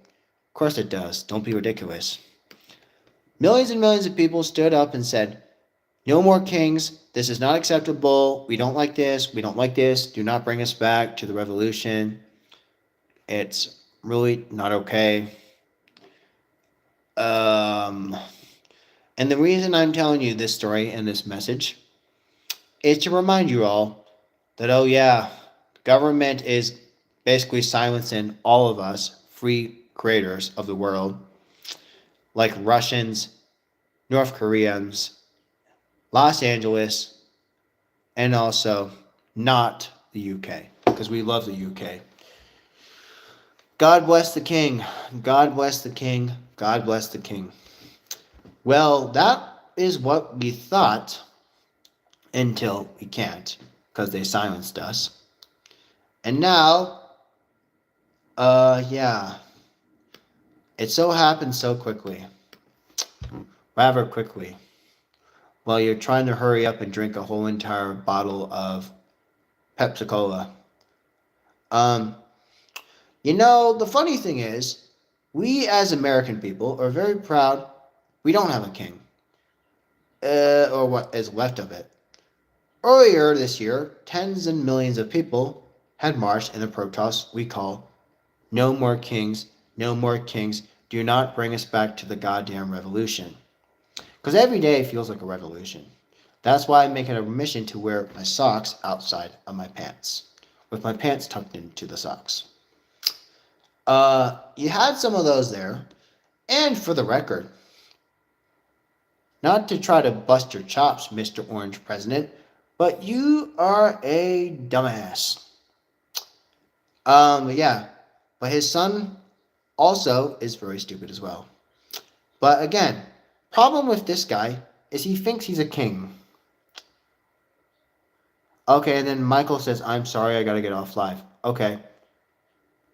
Of course it does. Don't be ridiculous. Millions and millions of people stood up and said, no more kings. This is not acceptable. We don't like this. We don't like this. Do not bring us back to the revolution. It's really not okay. Um, and the reason I'm telling you this story and this message is to remind you all that, oh yeah, government is basically silencing all of us free creators of the world, like Russians, North Koreans, Los Angeles, and also not the UK, because we love the UK. God bless the king. God bless the king. God bless the king. Well, that is what we thought until we can't, because they silenced us. And now, yeah, it so happened so quickly. Rather quickly. While you're trying to hurry up and drink a whole entire bottle of Pepsi Cola. Um, the funny thing is, we as American people are very proud we don't have a king, or what is left of it. Earlier this year, tens and millions of people had marched in a protest we call No More Kings, No More Kings, Do Not Bring Us Back to the Goddamn Revolution. Because every day feels like a revolution. That's why I make it a mission to wear my socks outside of my pants, with my pants tucked into the socks. You had some of those there, and for the record, not to try to bust your chops, Mr. Orange President, but you are a dumbass. Yeah, but his son also is very stupid as well. But again, problem with this guy is he thinks he's a king. Okay, and then Michael says, I'm sorry, I gotta get off live. Okay.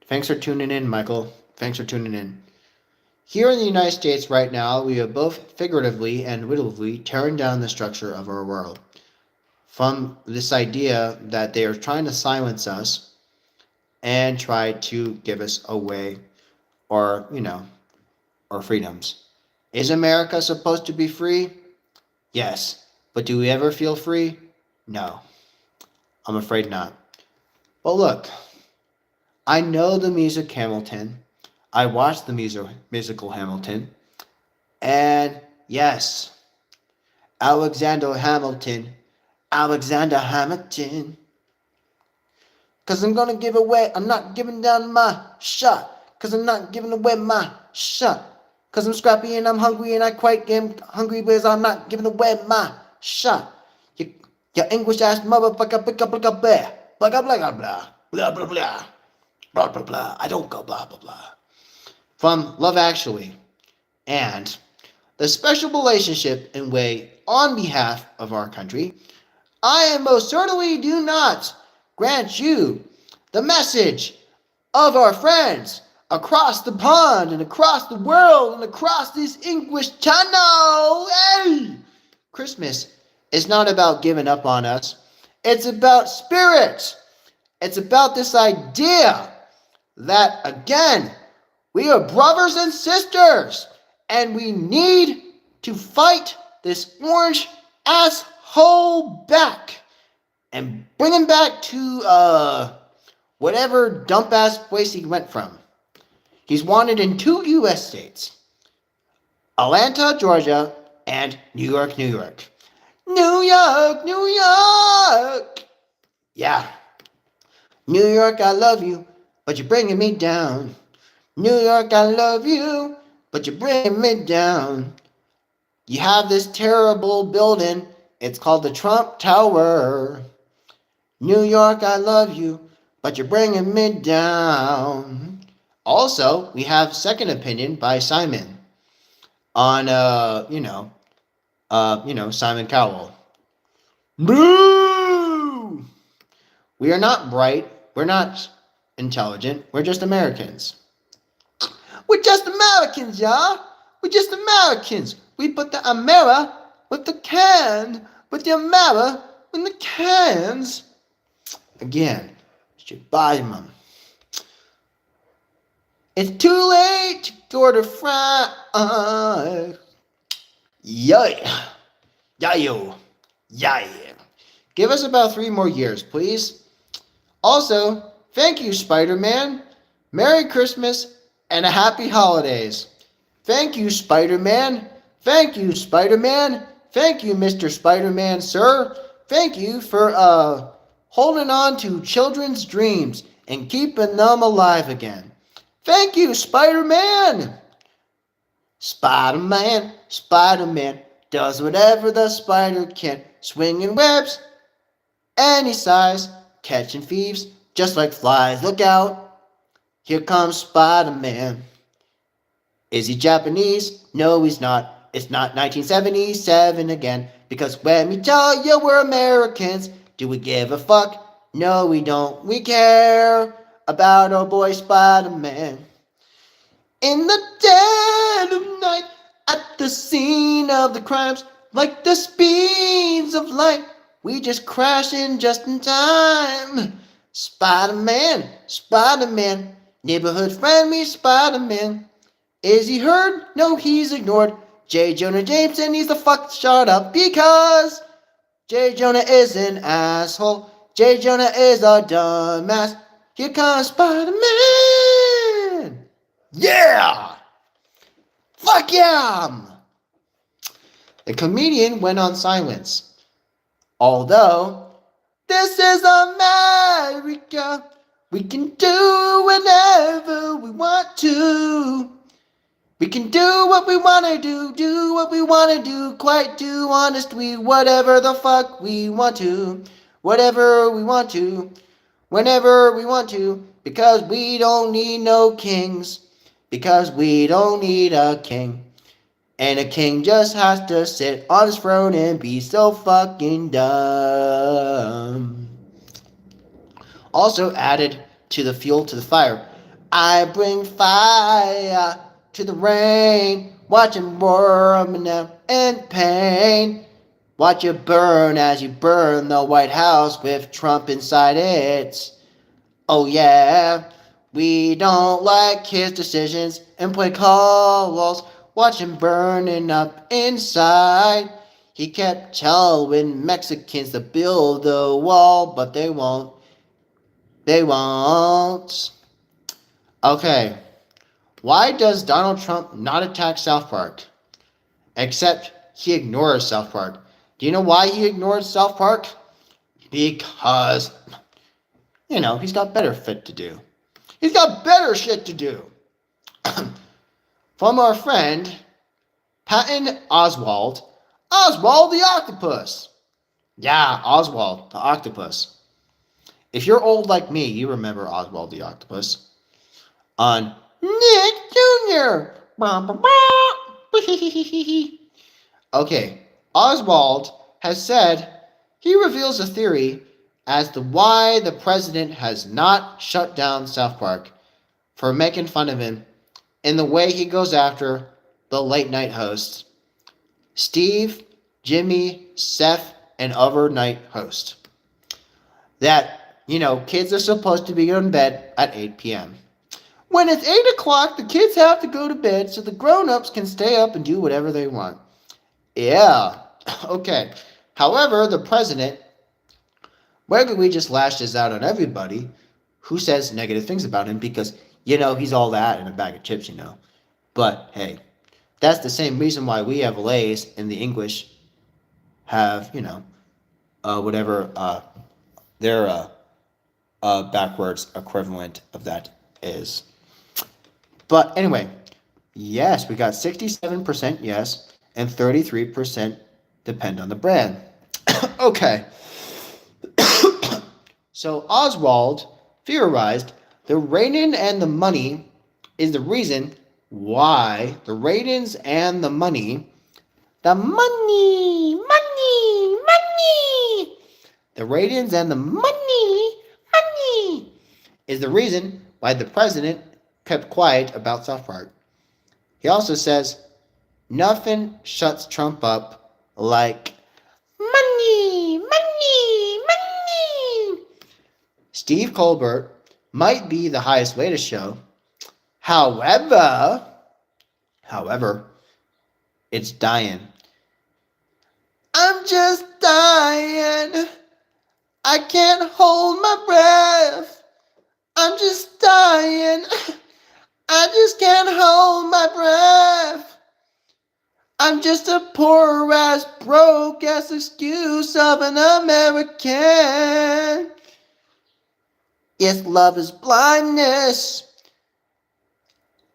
Thanks for tuning in, Michael. Thanks for tuning in. Here in the United States right now, we are both figuratively and literally tearing down the structure of our world. From this idea that they are trying to silence us and try to give us away our, our freedoms. Is America supposed to be free? Yes. But do we ever feel free? No. I'm afraid not. But look, I know the music Hamilton. I watched the musical Hamilton. And yes, Alexander Hamilton. Alexander Hamilton. Cause I'm gonna give away, I'm not giving down my shot. Cause I'm not giving away my shot. Cause I'm scrappy and I'm hungry and I quite am hungry because I'm not giving away my shot. Your English ass motherfucker, blah blah blah blah blah blah blah blah blah blah blah blah blah blah. I don't go blah blah blah. From Love Actually, and the special relationship in way on behalf of our country, I most certainly do not grant you the message of our friends across the pond and across the world and across this English channel. Hey! Christmas is not about giving up on us. It's about spirit. It's about this idea that, again, we are brothers and sisters, and we need to fight this orange asshole back and bring him back to whatever dump ass place he went from. He's wanted in 2 U.S. states: Atlanta, Georgia, and New York, New York. New York, New York! Yeah. New York, I love you, but you're bringing me down. New York, I love you, but you're bringing me down. You have this terrible building. It's called the Trump Tower. New York, I love you, but you're bringing me down. Also, we have Second Opinion by Simon on, Simon Cowell. Boo! We are not bright. We're not intelligent. We're just Americans. We're just Americans, y'all. We're just Americans. We put the Amera with the can. Put the Amera in the cans. Again, Shabbat. It's too late to go to France. Yeah. Yeah. Yeah. Give us about 3 more years, please. Also, thank you, Spider-Man, Merry Christmas and a happy holidays. Thank you, Spider-Man. Thank you, Spider-Man. Thank you, Mr. Spider-Man, sir. Thank you for holding on to children's dreams and keeping them alive again. Thank you, Spider-Man. Spider-Man, Spider-Man does whatever the spider can, swinging webs any size, catching thieves just like flies. Look out, here comes Spider-Man. Is he Japanese? No, he's not. It's not 1977 again. Because when we tell you we're Americans, do we give a fuck? No, we don't. We care about our boy Spider-Man. In the dead of night, at the scene of the crimes, like the speeds of light, we just crash in just in time. Spider-Man, Spider-Man, neighborhood friendly Spider-Man. Is he heard? No, he's ignored. J. Jonah Jameson needs to fuck shut up because J. Jonah is an asshole. J. Jonah is a dumbass. Here comes Spider-Man. Yeah! Fuck yeah! The comedian went on silence. Although, this is America. We can do whatever we want to. We can do what we want to do what we want to do, quite do honestly, whatever the fuck we want to, whatever we want to, whenever we want to, because we don't need no kings, because we don't need a king, and a king just has to sit on his throne and be so fucking dumb. Also added to the fuel to the fire, I bring fire to the rain, watch it warm now in pain. Watch it burn as you burn the White House with Trump inside it. Oh yeah, we don't like his decisions and play calls. Watch him burning up inside. He kept telling Mexicans to build a wall, but they won't. They won't. Okay. Why does Donald Trump not attack South Park? Except he ignores South Park. Do you know why he ignores South Park? Because, he's got better shit to do. He's got better shit to do. From our friend, Patton Oswald. Oswald the Octopus. Yeah, Oswald the Octopus. If you're old like me, you remember Oswald the Octopus. On Nick Jr. Okay, Oswald has said he reveals a theory as to why the president has not shut down South Park for making fun of him in the way he goes after the late night hosts, Steve, Jimmy, Seth, and other night hosts. That, kids are supposed to be in bed at 8 p.m. When it's 8 o'clock, the kids have to go to bed so the grown-ups can stay up and do whatever they want. Yeah, okay. However, the president regularly just lashes out on everybody who says negative things about him because, he's all that in a bag of chips, But, hey, that's the same reason why we have Lays and the English have, whatever their backwards equivalent of that is. But anyway, yes, we got 67% yes and 33% depend on the brand. Okay. So Oswald theorized the rating and the money is the reason why the ratings and the money, the ratings and the money is the reason why the president kept quiet about South Park. He also says, nothing shuts Trump up like money. Steve Colbert might be the highest rated show. However, it's dying. I'm just dying. I can't hold my breath. I'm just dying. I just can't hold my breath. I'm just a poor ass, broke ass excuse of an American. Yes, love is blindness,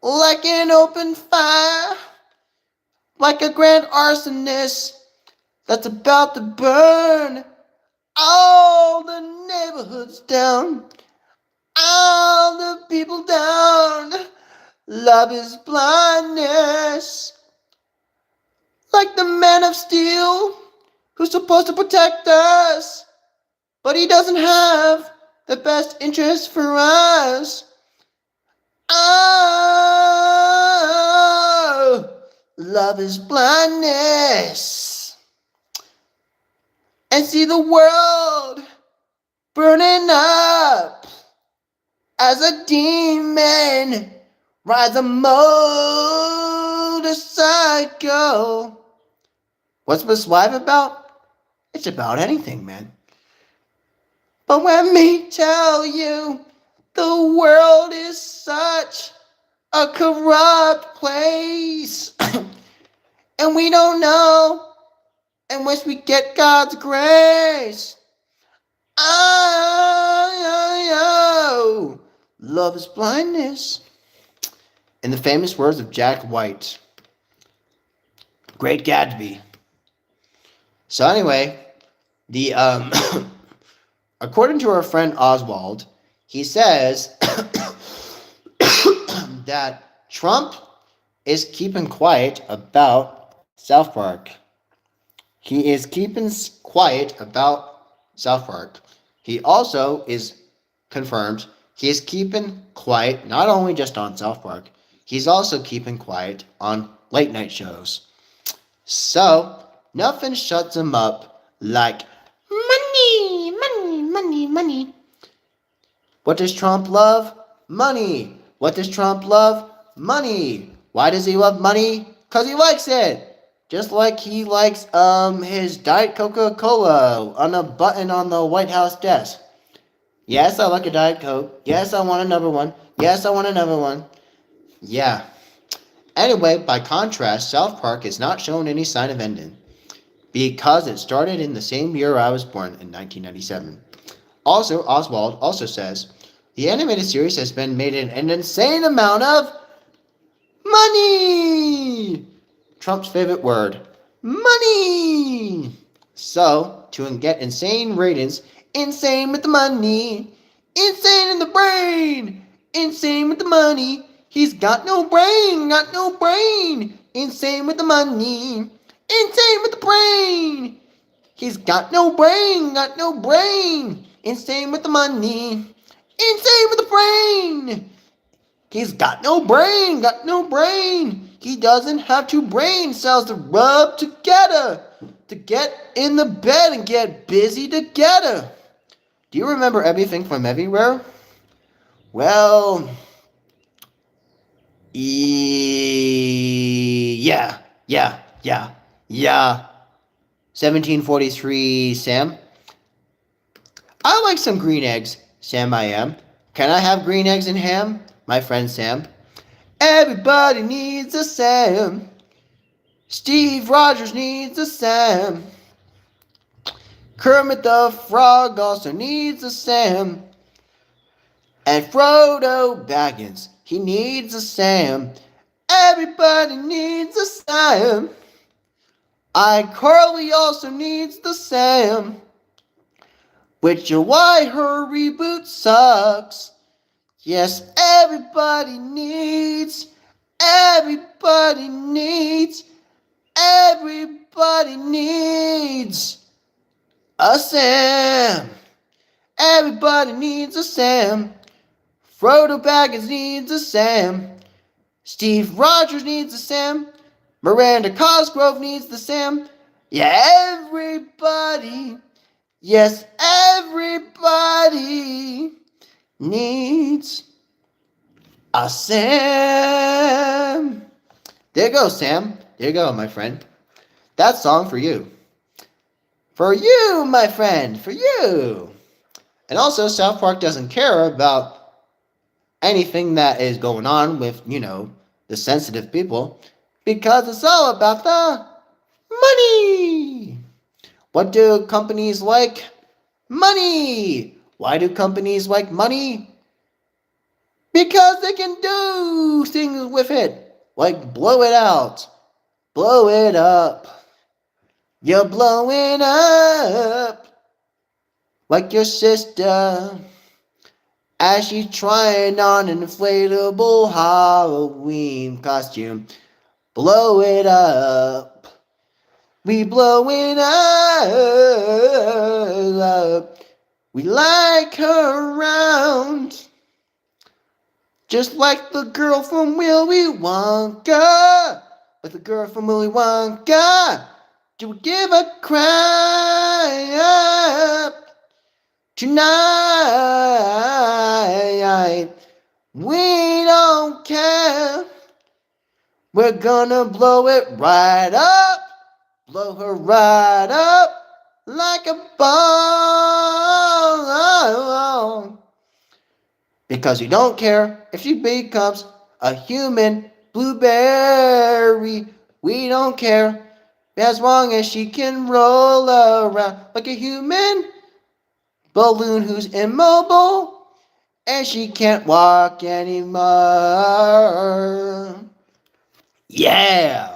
like an open fire, like a grand arsonist that's about to burn all the neighborhoods down, all the people down. Love is blindness, like the man of steel who's supposed to protect us, but he doesn't have the best interest for us. Oh, love is blindness. And see the world burning up as a demon rides a motorcycle. What's Miss Life about? It's about anything, man. But let me tell you, the world is such a corrupt place. And we don't know unless we get God's grace. Oh, love is blindness. In the famous words of Jack White, Great Gatsby. So anyway, the according to our friend Oswald, he says that Trump is keeping quiet about South Park. He is keeping quiet about South Park. He also is confirmed he is keeping quiet not only just on South Park, he's also keeping quiet on late night shows. So, nothing shuts him up like money, money, money, money. What does Trump love? Money. What does Trump love? Money. Why does he love money? Because he likes it. Just like he likes his Diet Coca-Cola on a button on the White House desk. Yes, I like a Diet Coke. Yes, I want another one. Yes, I want another one. Yeah. Anyway, by contrast, South Park has not shown any sign of ending, because it started in the same year I was born, in 1997. Also, Oswald also says, the animated series has been made an insane amount of money! Trump's favorite word, money! So, to get insane ratings, insane with the money, insane in the brain, insane with the money. He's got no brain, got no brain. Insane with the money, insane with the brain. He's got no brain, got no brain. Insane with the money, insane with the brain. He's got no brain, got no brain. He doesn't have two brain cells to rub together to get in the bed and get busy together. Do you remember everything from everywhere? Well, yeah. 1743, Sam. I like some green eggs, Sam I am. Can I have green eggs and ham? My friend Sam. Everybody needs a Sam. Steve Rogers needs a Sam. Kermit the Frog also needs a Sam. And Frodo Baggins, he needs a Sam. Everybody needs a Sam. iCarly also needs the Sam. Which is why her reboot sucks. Yes, everybody needs a Sam. Everybody needs a Sam. Frodo Baggins needs a Sam. Steve Rogers needs a Sam. Miranda Cosgrove needs the Sam. Yeah, everybody. Yes, everybody needs a Sam. There you go, Sam. There you go, my friend. That song for you. For you, my friend. For you. And also, South Park doesn't care about anything that is going on with, the sensitive people, because it's all about the money. What do companies like? Money. Why do companies like money? Because they can do things with it, like blow it out, blow it up. You're blowing up like your sister as she's trying on an inflatable Halloween costume. Blow it up. We blow it up. We like her around. Just like the girl from Willy Wonka. Like the girl from Willy Wonka. Do we give a crap tonight? We don't care. We're gonna blow it right up. Blow her right up like a bomb. Because we don't care if she becomes a human blueberry. We don't care as long as she can roll around like a human balloon who's immobile and she can't walk anymore. Yeah.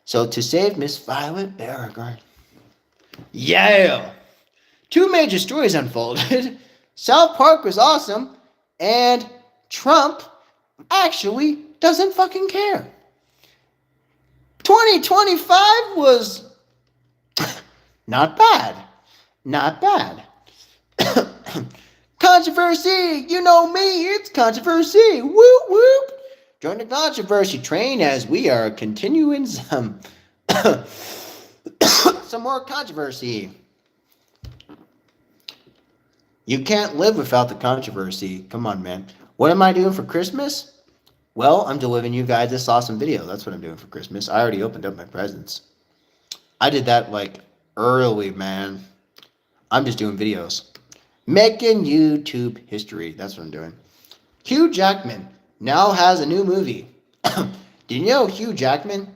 So to save Miss Violet Beauregard. Yeah. Two major stories unfolded. South Park was awesome, and Trump actually doesn't fucking care. 2025 was not bad. Not bad. Controversy! You know me, it's controversy! Whoop whoop! Join the controversy train as we are continuing some some more controversy. You can't live without the controversy. Come on, man. What am I doing for Christmas? Well, I'm delivering you guys this awesome video. That's what I'm doing for Christmas. I already opened up my presents. I did that like early, man. I'm just doing videos. Making YouTube history. That's what I'm doing. Hugh Jackman now has a new movie. Did you know Hugh Jackman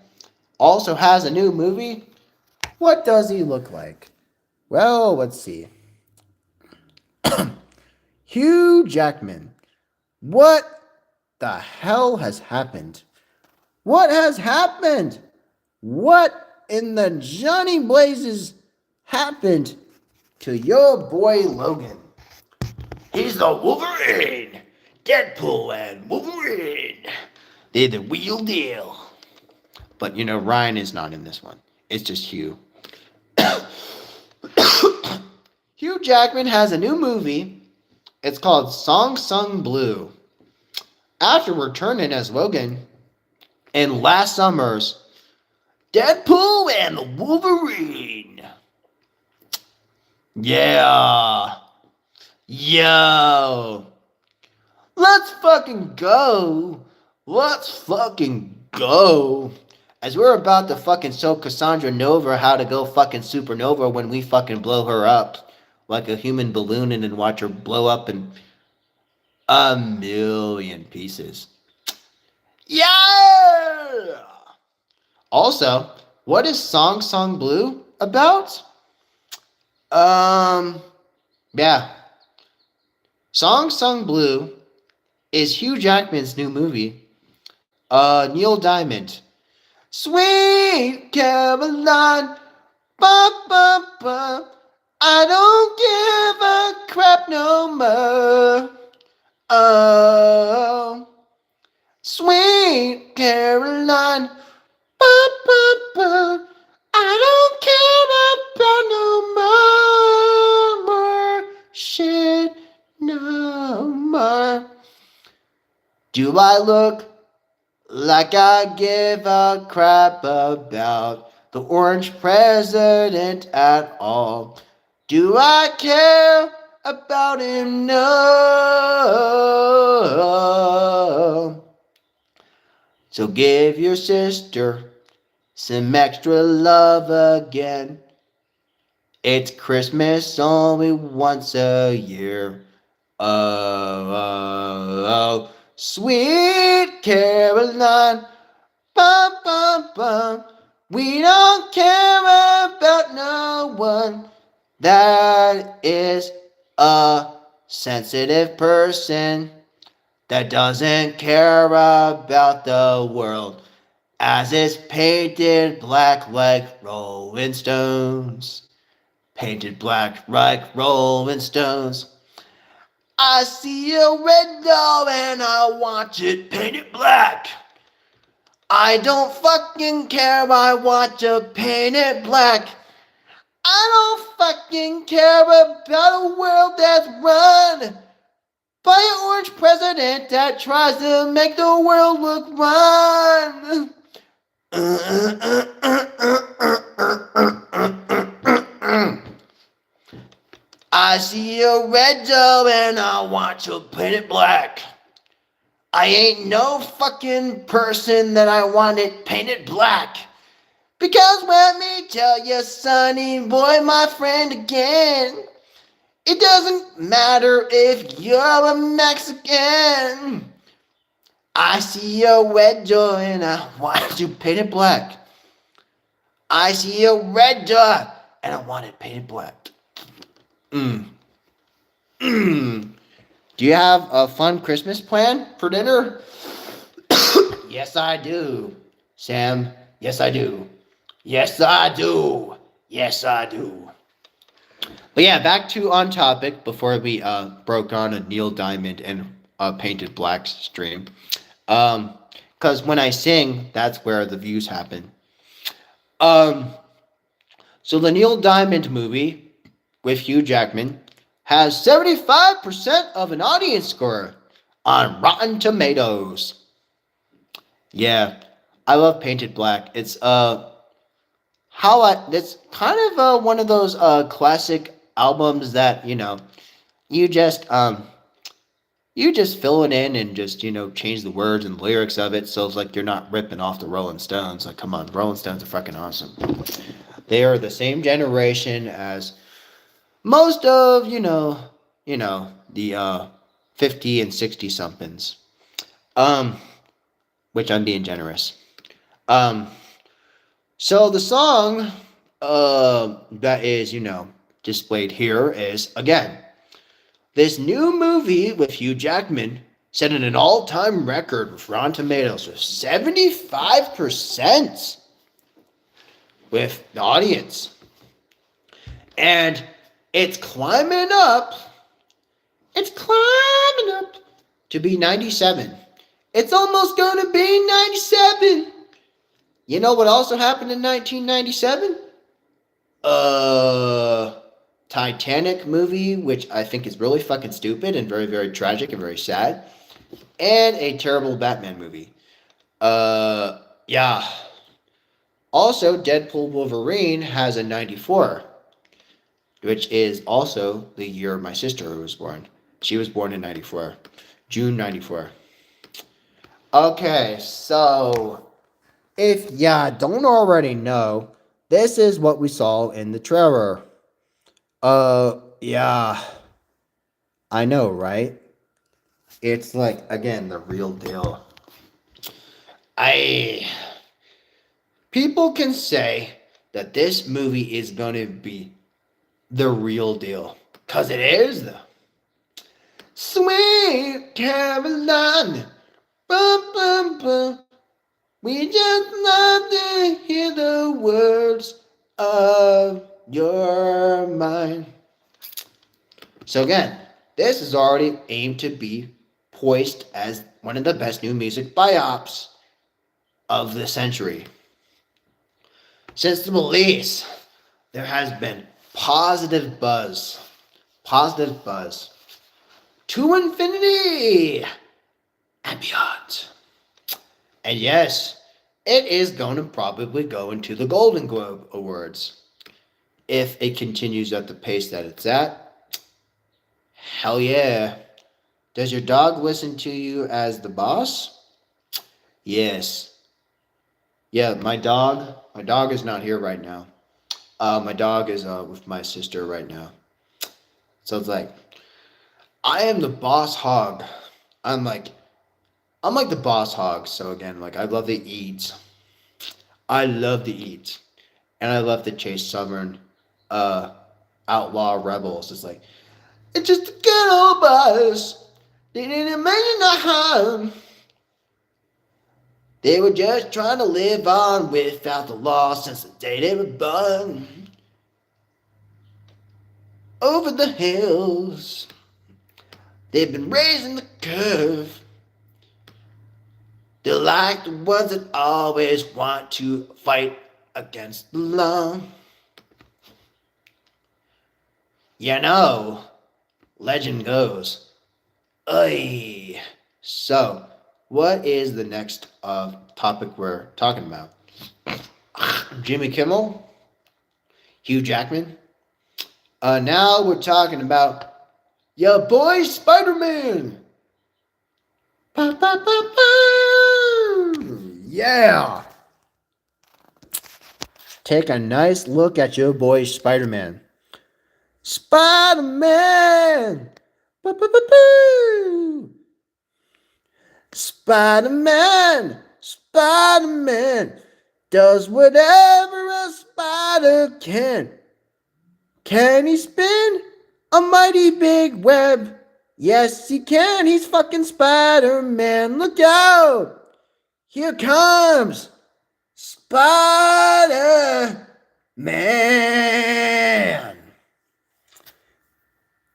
also has a new movie? What does he look like? Well, let's see. Hugh Jackman. What the hell has happened? What has happened? What in the Johnny Blazes happened to your boy Logan? He's the Wolverine. Deadpool and Wolverine. They're the real deal. But Ryan is not in this one. It's just Hugh. Hugh Jackman has a new movie. It's called Song Sung Blue. After returning as Logan in last summer's Deadpool and the Wolverine. Yeah. Yo. Let's fucking go. Let's fucking go. As we're about to fucking show Cassandra Nova how to go fucking supernova when we fucking blow her up like a human balloon and then watch her blow up in a million pieces. Yeah! Also, what is Song Song Blue about? Yeah. Song Sung Blue is Hugh Jackman's new movie. Neil Diamond. Sweet Caroline, ba ba ba. I don't give a crap no more. Oh, sweet Caroline, ba ba ba. I don't care about no more shit no more. Do I look like I give a crap about the orange president at all? Do I care about him? No. So give your sister some extra love again. It's Christmas only once a year. oh, sweet Caroline. Bum, bum, bum. We don't care about no one that is a sensitive person that doesn't care about the world as it's painted black like Rolling Stones. Painted black like Rolling Stones. I see a red doll and I want it painted black. I don't fucking care, I want to paint it black. I don't fucking care about a world that's run by an orange president that tries to make the world look run. I see a red dove and I want to paint it black. I ain't no fucking person that I want it painted black. Because let me tell you, sonny boy, my friend again, it doesn't matter if you're a Mexican. I see a red door and I want to paint it black. I see a red door and I want it painted black. Do you have a fun Christmas plan for dinner? Yes, I do. Sam, yes, I do. Yes, I do. Yes, I do. But yeah, back to on topic before we broke on a Neil Diamond and Painted Black stream. Because when I sing, that's where the views happen. So the Neil Diamond movie with Hugh Jackman has 75% of an audience score on Rotten Tomatoes. Yeah, I love Painted Black. It's it's kind of one of those classic albums that you just fill it in and just change the words and the lyrics of it so it's like you're not ripping off the Rolling Stones. Like, come on, Rolling Stones are fucking awesome. They are the same generation as most of the 50 and 60 somethings. Which I'm being generous. So the song that is, displayed here is, again, this new movie with Hugh Jackman set an all-time record with Rotten Tomatoes with 75% with the audience. And it's climbing up to be 97. It's almost going to be 97. You know what also happened in 1997? Titanic movie, which I think is really fucking stupid and very, very tragic and very sad. And a terrible Batman movie. Yeah. Also, Deadpool Wolverine has a 94, which is also the year my sister was born. She was born in 94. June 94. Okay, so if ya don't already know, this is what we saw in the trailer. Yeah. I know, right? It's like, again, the real deal. People can say that this movie is gonna be the real deal. Cause it is though. Sweet Caroline. Bum, bum, bum. We just love to hear the words of your mind. So again, this is already aimed to be poised as one of the best new music biops of the century. Since the release, there has been positive buzz to infinity and beyond. And yes, it is going to probably go into the Golden Globe Awards. If it continues at the pace that it's at, hell yeah. Does your dog listen to you as the boss? Yes. Yeah, my dog is not here right now. My dog is with my sister right now. So it's like, I am the boss hog. I'm like I'm like the boss hog. So again, like I love to eat. I love to eat, and I love to chase stubborn, uh, outlaw rebels. It's like it's just a good old boss. They didn't mean no harm. They were just trying to live on without the law since the day they were born. Over the hills, they've been raising the curve. They're like the ones that always want to fight against the law. You know, legend goes, Oy. So, what is the next topic we're talking about? Jimmy Kimmel? Hugh Jackman? Now we're talking about your boy Spider-Man! Ba, ba, ba, ba. Yeah! Take a nice look at your boy Spider-Man. Spider-Man! Ba, ba, ba, ba. Spider-Man! Spider-Man! Does whatever a spider can. Can he spin a mighty big web? Yes, he can. He's fucking Spider-Man. Look out! Here comes Spider-Man.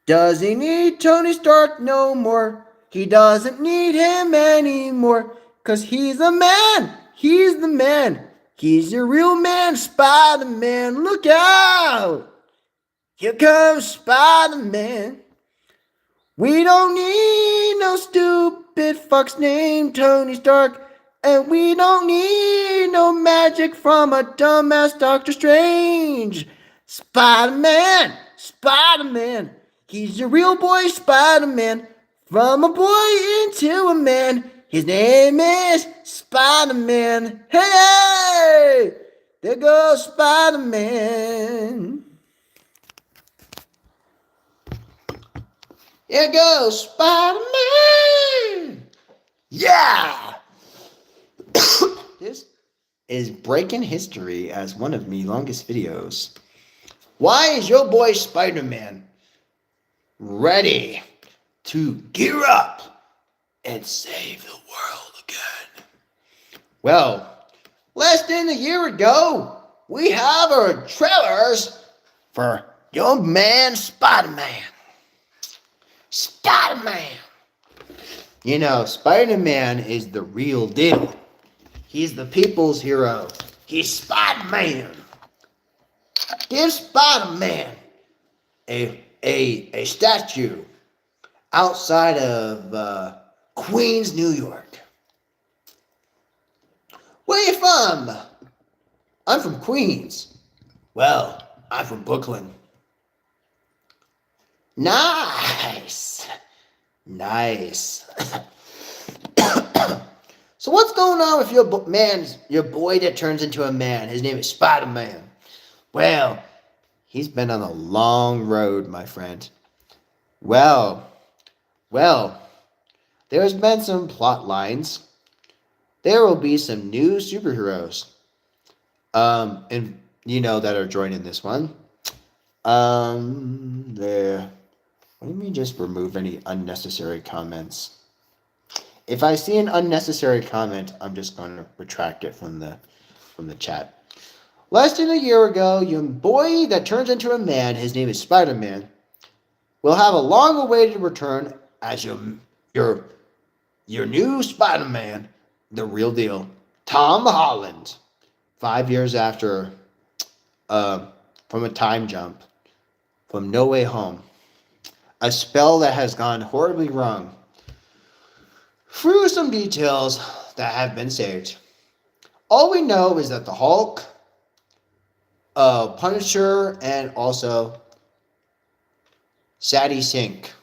Does he need Tony Stark no more? He doesn't need him anymore. 'Cause he's a man. He's the man. He's your real man, Spider-Man. Look out! Here comes Spider-Man. We don't need no stupid fucks named Tony Stark. And we don't need no magic from a dumbass Doctor Strange. Spider-Man, Spider-Man. He's your real boy Spider-Man. From a boy into a man. His name is Spider-Man. Hey! There goes Spider-Man. Here goes Spider-Man! Yeah! This is breaking history as one of my longest videos. Why is your boy Spider-Man ready to gear up and save the world again? Well, less than a year ago, we have our trailers for your man Spider-Man. Spider-Man! You know, Spider-Man is the real deal. He's the people's hero. He's Spider-Man. Give Spider-Man a statue outside of Queens, New York. Where you from? I'm from Queens. Well, I'm from Brooklyn. Nice. Nice. So what's going on with your boy that turns into a man? His name is Spider-Man. Well, he's been on a long road, my friend. Well, there's been some plot lines. There will be some new superheroes. And you know that are joining this one. There. Let me just remove any unnecessary comments. If I see an unnecessary comment, I'm just going to retract it from the chat. Less than a year ago, your boy that turns into a man, his name is Spider-Man, will have a long-awaited return as your new Spider-Man, the real deal, Tom Holland. 5 years after, from a time jump, from No Way Home, a spell that has gone horribly wrong. Through some details that have been saved. All we know is that the Hulk, Punisher, and also Sadie Sink,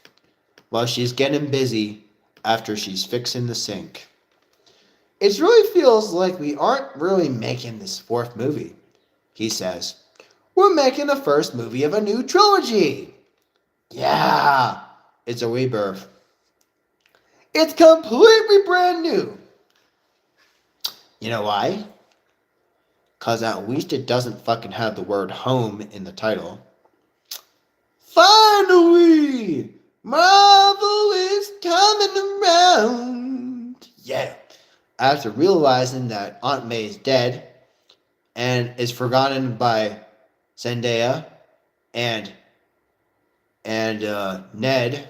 while she's getting busy after she's fixing the sink. It really feels like we aren't really making this fourth movie, he says. We're making the first movie of a new trilogy. Yeah, It's a rebirth. It's completely brand new. You know why? Because at least it doesn't fucking have the word home in the title. Finally! Marvel is coming around. Yeah. After realizing that Aunt May is dead and is forgotten by Zendaya and Ned,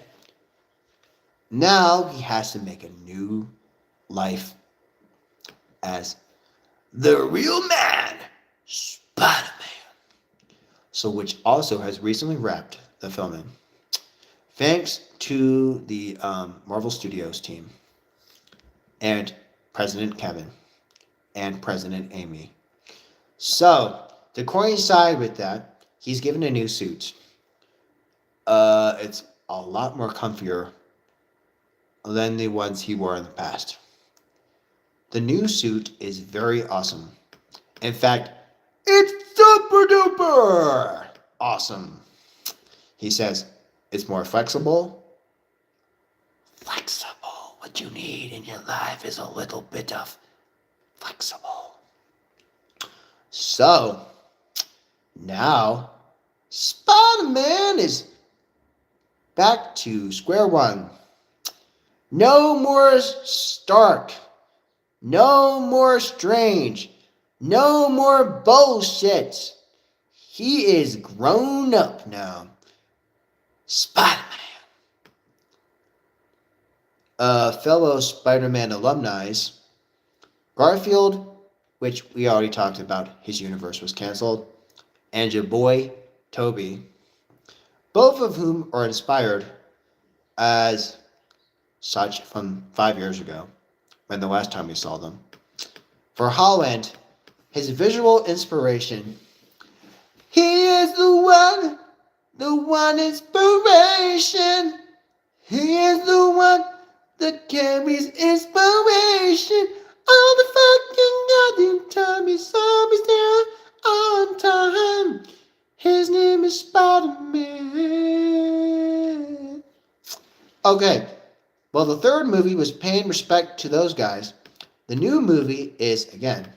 now he has to make a new life as the real man, Spider-Man. So, which also has recently wrapped the filming. Thanks to the Marvel Studios team and President Kevin and President Amy. So, to coincide with that, he's given a new suit. It's a lot more comfier than the ones he wore in the past. The new suit is very awesome. In fact, it's super duper awesome. He says it's more flexible. Flexible. What you need in your life is a little bit of flexible. So, now Spider-Man is back to square one. No more Stark. No more Strange. No more bullshit. He is grown up now. Spider-Man. Fellow Spider-Man alumni, Garfield, which we already talked about, his universe was canceled, and your boy, Toby, both of whom are inspired as such from 5 years ago, when the last time we saw them. For Holland, his visual inspiration, he is the one inspiration. He is the one that carries inspiration. All the fucking goddamn time, he's always there on time. His name is Spider-Man. Okay, well, the third movie was paying respect to those guys. The new movie is, again,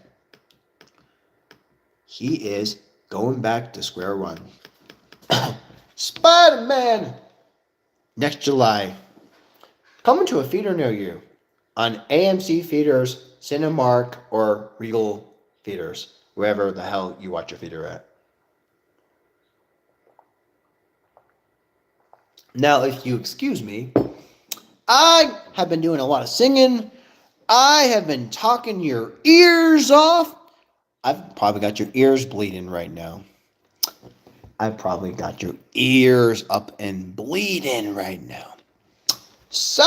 he is going back to square one. Spider-Man! Next July. Coming to a theater near you. On AMC Theaters, Cinemark, or Regal Theaters. Wherever the hell you watch your theater at. Now, if you excuse me, I have been doing a lot of singing. I have been talking your ears off. I've probably got your ears bleeding right now. I've probably got your ears up and bleeding right now. So,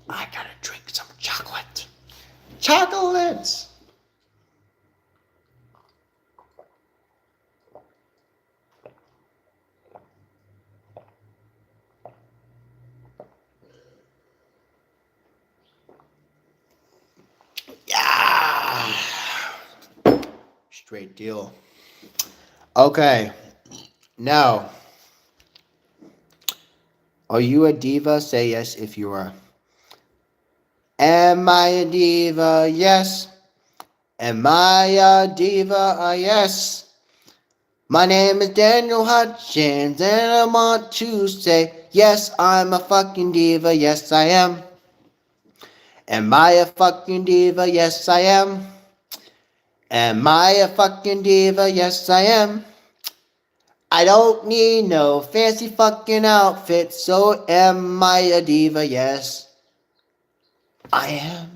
I gotta drink some chocolate. Chocolates! Yeah! Straight deal. Okay, now, are you a diva? Say yes if you are. Am I a diva? Yes. Am I a diva? Yes. My name is Daniel Hutchins, and I want to say, yes, I'm a fucking diva. Yes, I am. Am I a fucking diva? Yes, I am. Am I a fucking diva? Yes, I am. I don't need no fancy fucking outfit, so am I a diva? Yes, I am.